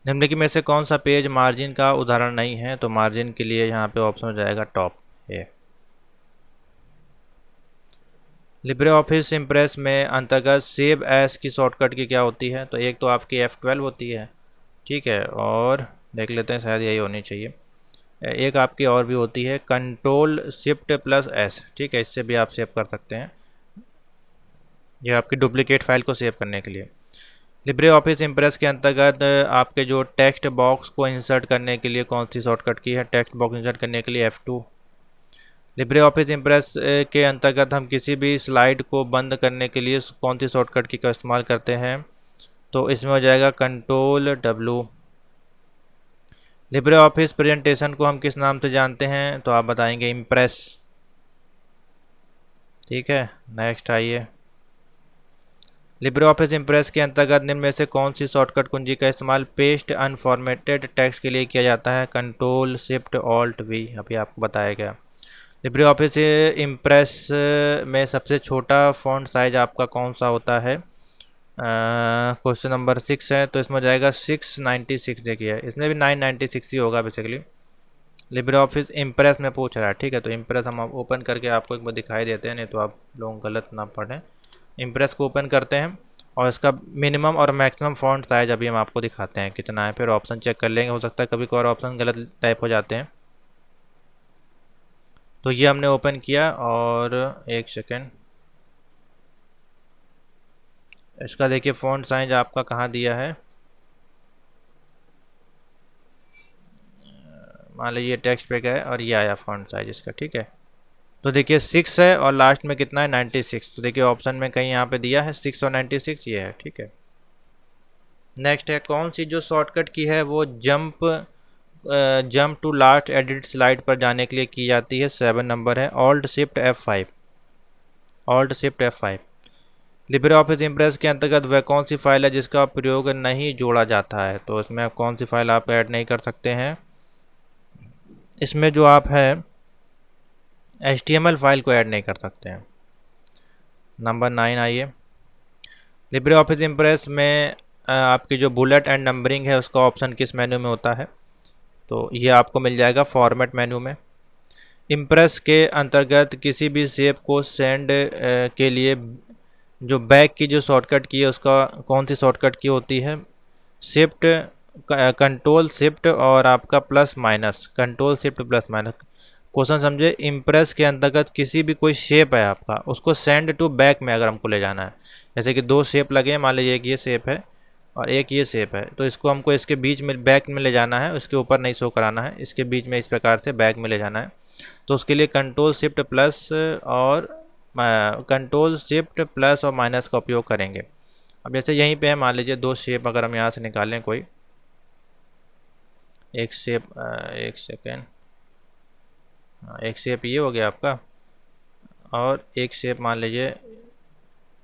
निम्नलिखित में से कौन सा पेज मार्जिन का उदाहरण नहीं है? तो मार्जिन के लिए यहाँ पे ऑप्शन हो जाएगा टॉप ए। लिब्रे ऑफिस इम्प्रेस में अंतर्गत सेव एज की शॉर्टकट की क्या होती है? तो एक तो आपकी F12 होती है, ठीक है, और देख लेते हैं, शायद यही होनी चाहिए। एक आपकी और भी होती है Ctrl+Shift+S, ठीक है, इससे भी आप सेव कर सकते हैं, यह आपकी डुप्लीकेट फाइल को सेव करने के लिए। लिब्रे ऑफिस इम्प्रेस के अंतर्गत आपके जो टेक्स्ट बॉक्स को इंसर्ट करने के लिए कौन सी शॉर्टकट की है? टेक्स्ट बॉक्स इंसर्ट करने के लिए F2। लिब्रे ऑफिस इम्प्रेस के अंतर्गत हम किसी भी स्लाइड को बंद करने के लिए कौन सी शॉर्टकट की का इस्तेमाल करते हैं? तो इसमें हो जाएगा Ctrl+W। लिब्रे ऑफिस प्रेजेंटेशन को हम किस नाम से जानते हैं? तो आप बताएंगे इम्प्रेस, ठीक है। नेक्स्ट आइए, लिब्रे ऑफिस इम्प्रेस के अंतर्गत निम्न में से कौन सी शॉर्टकट कुंजी का इस्तेमाल पेस्ट अनफॉर्मेटेड टेक्स्ट के लिए किया जाता है? Ctrl+Shift+Alt+V, अभी आपको बताया गया। लिब्रे ऑफिस इम्प्रेस में सबसे छोटा फ़ॉन्ट साइज आपका कौन सा होता है? क्वेश्चन नंबर 6 है, तो इसमें हो जाएगा 696। देखिए इसमें भी 996 ही होगा बेसिकली। लिब्रे ऑफिस इम्प्रेस में पूछ रहा है, ठीक है, तो इम्प्रेस हम ओपन करके आपको एक बार दिखाई देते हैं, नहीं तो आप लोग गलत ना पढ़ें। इम्प्रेस को ओपन करते हैं और इसका मिनिमम और मैक्सिमम फ़ॉन्ट साइज अभी हम आपको दिखाते हैं कितना है, फिर ऑप्शन चेक कर लेंगे, हो सकता है कभी कोई और ऑप्शन गलत टाइप हो जाते हैं। तो ये हमने ओपन किया और एक सेकेंड, इसका देखिए फ़ॉन्ट साइज आपका कहाँ दिया है, मान लीजिए टेक्स्ट पे गए और ये आया फ़ॉन्ट साइज इसका, ठीक है। तो देखिए 6 है और लास्ट में कितना है 96, तो देखिए ऑप्शन में कहीं यहाँ पे दिया है 6 और 96, ये है, ठीक है। नेक्स्ट है, कौन सी जो शॉर्टकट की है वो jump to last edit slide पर जाने के लिए की जाती है? 7 नंबर है Alt+Shift+F5, Alt+Shift+F5। Libre office impress के अंतर्गत वह कौन सी फाइल है जिसका प्रयोग नहीं जोड़ा जाता है? तो इसमें आप कौन सी फाइल आप ऐड नहीं कर सकते हैं? इसमें जो आप है HTML फाइल को ऐड नहीं कर सकते हैं। नंबर 9 आइए, लिब्रे ऑफिस इम्प्रेस में आपकी जो बुलेट एंड नंबरिंग है उसका ऑप्शन किस मेन्यू में होता है? तो ये आपको मिल जाएगा फॉर्मेट मेन्यू में। इम्प्रेस के अंतर्गत किसी भी शेप को सेंड के लिए जो बैक की जो शॉर्टकट की है उसका कौन सी शॉर्टकट की होती है? शिफ्ट, Ctrl+Shift और आपका +- Ctrl+Shift+-। क्वेश्चन समझे, इम्प्रेस के अंतर्गत किसी भी कोई शेप है आपका, उसको सेंड टू बैक में अगर हमको ले जाना है, जैसे कि दो शेप लगे हैं, मान लीजिए एक ये शेप है और एक ये शेप है, तो इसको हमको इसके बीच में बैक में ले जाना है, उसके ऊपर नहीं शो कराना है, इसके बीच में इस प्रकार से बैक में ले जाना है। तो उसके लिए Ctrl++ और माइनस का उपयोग करेंगे। अब जैसे यहीं पे है, मान लीजिए दो शेप अगर हम यहाँ से निकालें कोई एक शेप, एक सेकेंड, एक शेप ये हो गया आपका और एक शेप मान लीजिए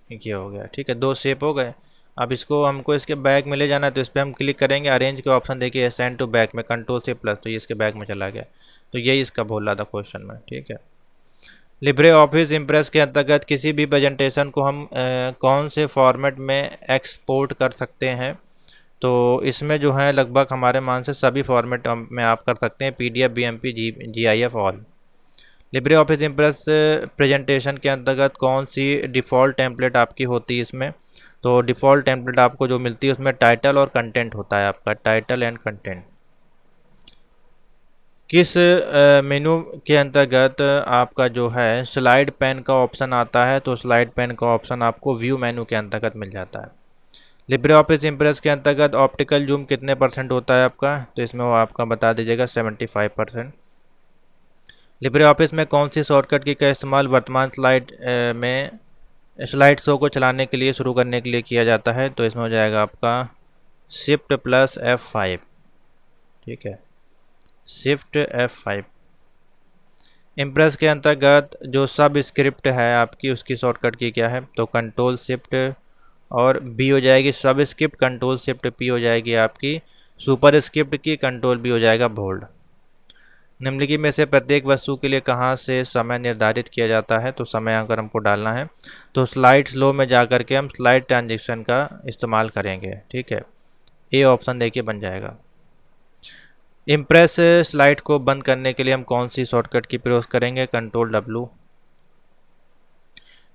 ये हो गया, ठीक है, 2 शेप हो गए। अब इसको हमको इसके बैक में ले जाना है, तो इस पर हम क्लिक करेंगे, अरेंज के ऑप्शन देखिए, असाइन टू बैक में कंट्रोल से प्लस, तो ये इसके बैक में चला गया। तो यही इसका बोल रहा था क्वेश्चन में, ठीक है। लिब्रे ऑफिस इम्प्रेस के अंतर्गत किसी भी प्रेजेंटेशन को हम कौन से फॉर्मेट में एक्सपोर्ट कर सकते हैं, तो इसमें जो है लगभग हमारे मान से सभी फॉर्मेट में आप कर सकते हैं, PDF, BMP, GIF all. Libre office impress presentation के अंतर्गत कौन सी डिफ़ॉल्ट टेम्पलेट आपकी होती है इसमें, तो डिफ़ॉल्ट टेम्पलेट आपको जो मिलती है उसमें टाइटल और कंटेंट होता है, आपका टाइटल एंड कंटेंट। किस मेनू के अंतर्गत आपका जो है स्लाइड पैन का ऑप्शन आता है, तो स्लाइड पैन का ऑप्शन आपको व्यू मेनू के अंतर्गत मिल जाता है। लिब्रे ऑफिस इम्प्रेस के अंतर्गत ऑप्टिकल जूम कितने % होता है आपका, तो इसमें वो आपका बता दीजिएगा 75%। लिब्रे ऑफिस में कौन सी शॉर्टकट की का इस्तेमाल वर्तमान स्लाइड में स्लाइड शो को चलाने के लिए शुरू करने के लिए किया जाता है, तो इसमें हो जाएगा आपका शिफ्ट प्लस F5, ठीक है, शिफ्ट F5। इम्प्रेस के अंतर्गत जो सब स्क्रिप्ट है आपकी उसकी शॉर्टकट की क्या है, तो कंट्रोल शिफ्ट और बी हो जाएगी सब स्क्रिप्ट, कंट्रोल शिफ्ट पी हो जाएगी आपकी सुपर स्क्रिप्ट की, कंट्रोल बी हो जाएगा बोल्ड। निम्नलिखित में से प्रत्येक वस्तु के लिए कहाँ से समय निर्धारित किया जाता है, तो समय अगर हमको डालना है तो स्लाइड स्लो में जा कर के हम स्लाइड ट्रांजेक्शन का इस्तेमाल करेंगे, ठीक है, ए ऑप्शन देखिए बन जाएगा। इम्प्रेस स्लाइड को बंद करने के लिए हम कौन सी शॉर्टकट की प्रयोग करेंगे, control W।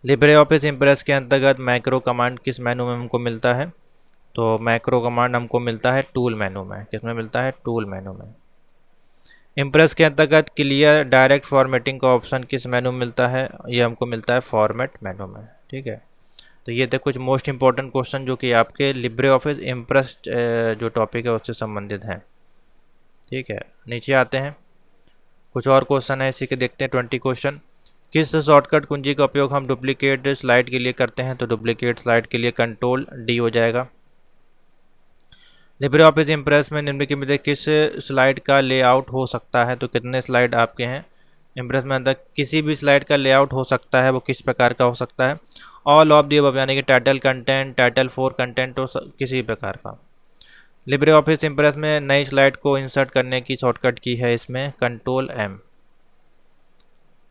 Libre office impress के अंतर्गत मैक्रो कमांड किस मेनू में हमको मिलता है, तो मैक्रो कमांड हमको मिलता है टूल मेनू में, किसमें मिलता है, टूल मेनू में। इम्प्रेस के अंतर्गत क्लियर डायरेक्ट फॉर्मेटिंग का ऑप्शन किस मेनू में मिलता है, ये हमको मिलता है फॉर्मेट मेनू में, ठीक है। तो ये थे कुछ मोस्ट इंपॉर्टेंट क्वेश्चन जो कि आपके लिब्रे ऑफिस इम्प्रेस जो टॉपिक है उससे संबंधित हैं, ठीक है। नीचे आते हैं, कुछ और क्वेश्चन है इसी के देखते हैं। 20 क्वेश्चन, किस शॉर्टकट कुंजी का उपयोग हम डुप्लीकेट स्लाइड के लिए करते हैं, तो डुप्लीकेट स्लाइड के लिए कंट्रोल D हो जाएगा। लिब्रे ऑफिस इम्प्रेस में निम्नलिखित में से किस स्लाइड का लेआउट हो सकता है, तो कितने स्लाइड आपके हैं इम्प्रेस में, अंदर किसी भी स्लाइड का लेआउट हो सकता है, वो किस प्रकार का हो सकता है, ऑल ऑफ दी अबव, यानी कि टाइटल कंटेंट, टाइटल 4 कंटेंट, हो किसी प्रकार का। लिब्रे ऑफिस इम्प्रेस में नई स्लाइड को इंसर्ट करने की शॉर्टकट की है इसमें control M।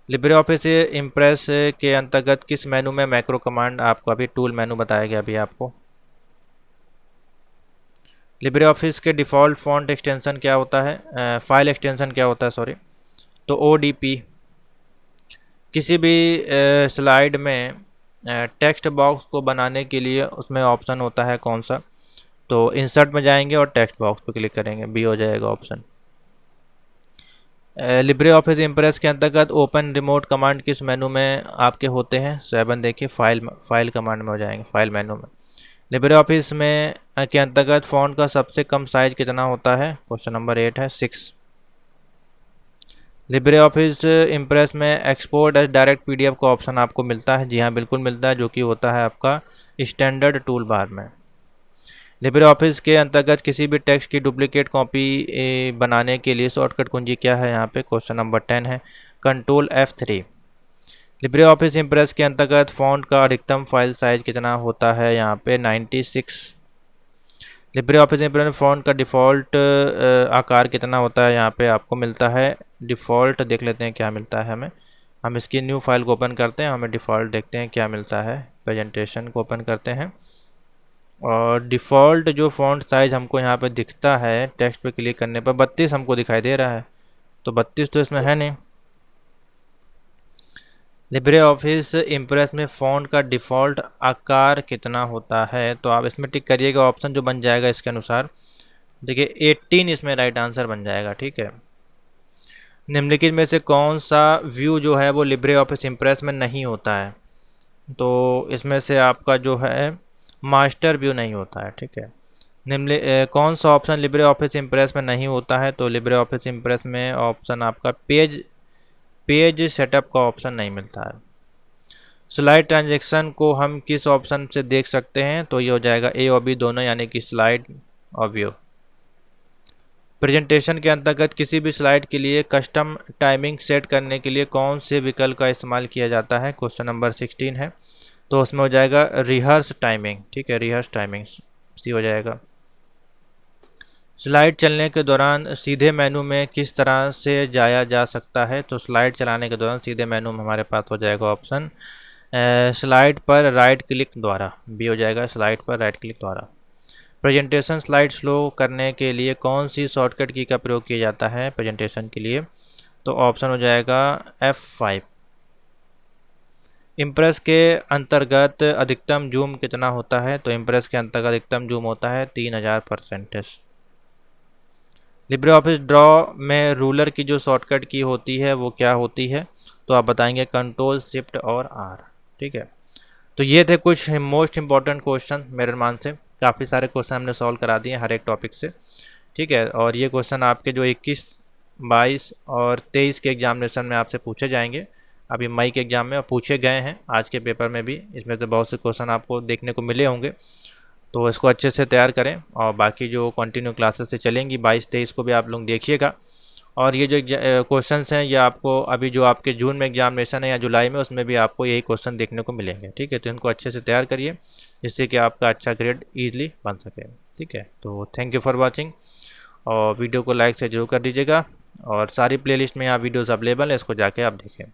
Libre office impress के अंतर्गत किस मेनू में मैक्रो कमांड आपको अभी टूल मेनू बताया गया अभी आपको। लिब्रे ऑफिस के डिफ़ॉल्ट फॉन्ट एक्सटेंशन क्या होता है, फाइल एक्सटेंशन क्या होता है, सॉरी, तो ODP। किसी भी स्लाइड में टेक्स्ट बॉक्स को बनाने के लिए उसमें ऑप्शन होता है कौन सा, तो इंसर्ट में जाएंगे और टेक्स्ट बॉक्स पर क्लिक करेंगे, बी हो जाएगा ऑप्शन। लिब्रे ऑफिस इम्प्रेस के अंतर्गत ओपन रिमोट कमांड किस मेनू में आपके होते हैं, 7 देखिए, फाइल कमांड में हो जाएंगे, फाइल मेनू में। लिब्रे ऑफिस में के अंतर्गत फ़ॉन्ट का सबसे कम साइज कितना होता है, क्वेश्चन नंबर 8 है 6। लिब्रे ऑफिस इम्प्रेस में एक्सपोर्ट एज डायरेक्ट PDF का ऑप्शन आपको मिलता है, जी हाँ बिल्कुल मिलता है, जो कि होता है आपका स्टैंडर्ड टूल बार में। लिब्रे ऑफिस के अंतर्गत किसी भी टेक्स्ट की डुप्लीकेट कॉपी बनाने के लिए शॉर्टकट कुंजी क्या है, यहाँ पे क्वेश्चन नंबर 10 है control F3। Libre office impress के अंतर्गत फ़ॉन्ट का अधिकतम फाइल साइज कितना होता है, यहाँ पे 96। लिब्रे ऑफिस इम्प्रेस में फ़ॉन्ट का डिफ़ॉल्ट आकार कितना होता है, यहाँ पे आपको मिलता है डिफ़ॉल्ट, देख लेते हैं क्या मिलता है हमें। हम इसकी न्यू फाइल को ओपन करते हैं, हमें डिफ़ॉल्ट देखते हैं क्या मिलता है, प्रेजेंटेशन को ओपन करते हैं और डिफ़ॉल्ट जो फ़ॉन्ट साइज़ हमको यहाँ पे दिखता है टेक्स्ट पे क्लिक करने पर 32 हमको दिखाई दे रहा है, तो 32 तो इसमें है नहीं। लिब्रे ऑफिस इम्प्रेस में फ़ॉन्ट का डिफ़ॉल्ट आकार कितना होता है, तो आप इसमें टिक करिएगा ऑप्शन जो बन जाएगा इसके अनुसार, देखिए 18 इसमें राइट आंसर बन जाएगा, ठीक है। निम्नलिखित में से कौन सा व्यू जो है वो लिब्रे ऑफिस इम्प्रेस में नहीं होता है, तो इसमें से आपका जो है मास्टर व्यू नहीं होता है, ठीक है। कौन सा ऑप्शन लिब्रे ऑफिस इम्प्रेस में नहीं होता है, तो लिब्रे ऑफिस इम्प्रेस में ऑप्शन आपका पेज सेटअप का ऑप्शन नहीं मिलता है। स्लाइड ट्रांजैक्शन को हम किस ऑप्शन से देख सकते हैं, तो ये हो जाएगा A और B दोनों, यानी कि स्लाइड और व्यू। प्रेजेंटेशन के अंतर्गत किसी भी स्लाइड के लिए कस्टम टाइमिंग सेट करने के लिए कौन से विकल्प का इस्तेमाल किया जाता है, क्वेश्चन नंबर 16 है तो उसमें हो जाएगा रिहर्स टाइमिंग, ठीक है, रिहर्स टाइमिंग सी हो जाएगा। स्लाइड चलने के दौरान सीधे मेनू में किस तरह से जाया जा सकता है? तो स्लाइड चलाने के दौरान सीधे मेनू में हमारे पास हो जाएगा ऑप्शन स्लाइड पर राइट क्लिक द्वारा, बी हो जाएगा, स्लाइड पर राइट क्लिक द्वारा। प्रेजेंटेशन स्लाइड स्लो करने के लिए कौन सी शॉर्टकट की का प्रयोग किया जाता है प्रेजेंटेशन के लिए? तो ऑप्शन हो जाएगा F5। इम्प्रेस के अंतर्गत अधिकतम जूम कितना होता है? तो इम्प्रेस के अंतर्गत अधिकतम जूम होता है 3000%। लिब्रे ऑफिस ड्रॉ में रूलर की जो शॉर्टकट की होती है वो क्या होती है? तो आप बताएंगे कंट्रोल शिफ्ट और आर, ठीक है। तो ये थे कुछ मोस्ट इंपॉर्टेंट क्वेश्चन मेरे मान से। काफ़ी सारे क्वेश्चन हमने सॉल्व करा दिए हर एक टॉपिक से, ठीक है। और ये क्वेश्चन आपके जो 21, 22 और 23 के एग्जामिनेशन में आपसे पूछे जाएंगे, अभी मई के एग्ज़ाम में पूछे गए हैं, आज के पेपर में भी इसमें से बहुत से क्वेश्चन आपको देखने को मिले होंगे। तो इसको अच्छे से तैयार करें और बाकी जो कंटिन्यू क्लासेस से चलेंगी 22-23 को भी आप लोग देखिएगा। और ये जो क्वेश्चंस हैं ये आपको अभी जो आपके जून में एग्जामिनेशन है या जुलाई में, उसमें भी आपको यही क्वेश्चन देखने को मिलेंगे, ठीक है। तो इनको अच्छे से तैयार करिए जिससे कि आपका अच्छा ग्रेड ईजिली बन सके, ठीक है। तो थैंक यू फॉर वॉचिंग, और वीडियो को लाइक से जरूर कर दीजिएगा। और सारी प्लेलिस्ट में यहाँ वीडियोज़ अवेलेबल है, इसको जाके आप देखें।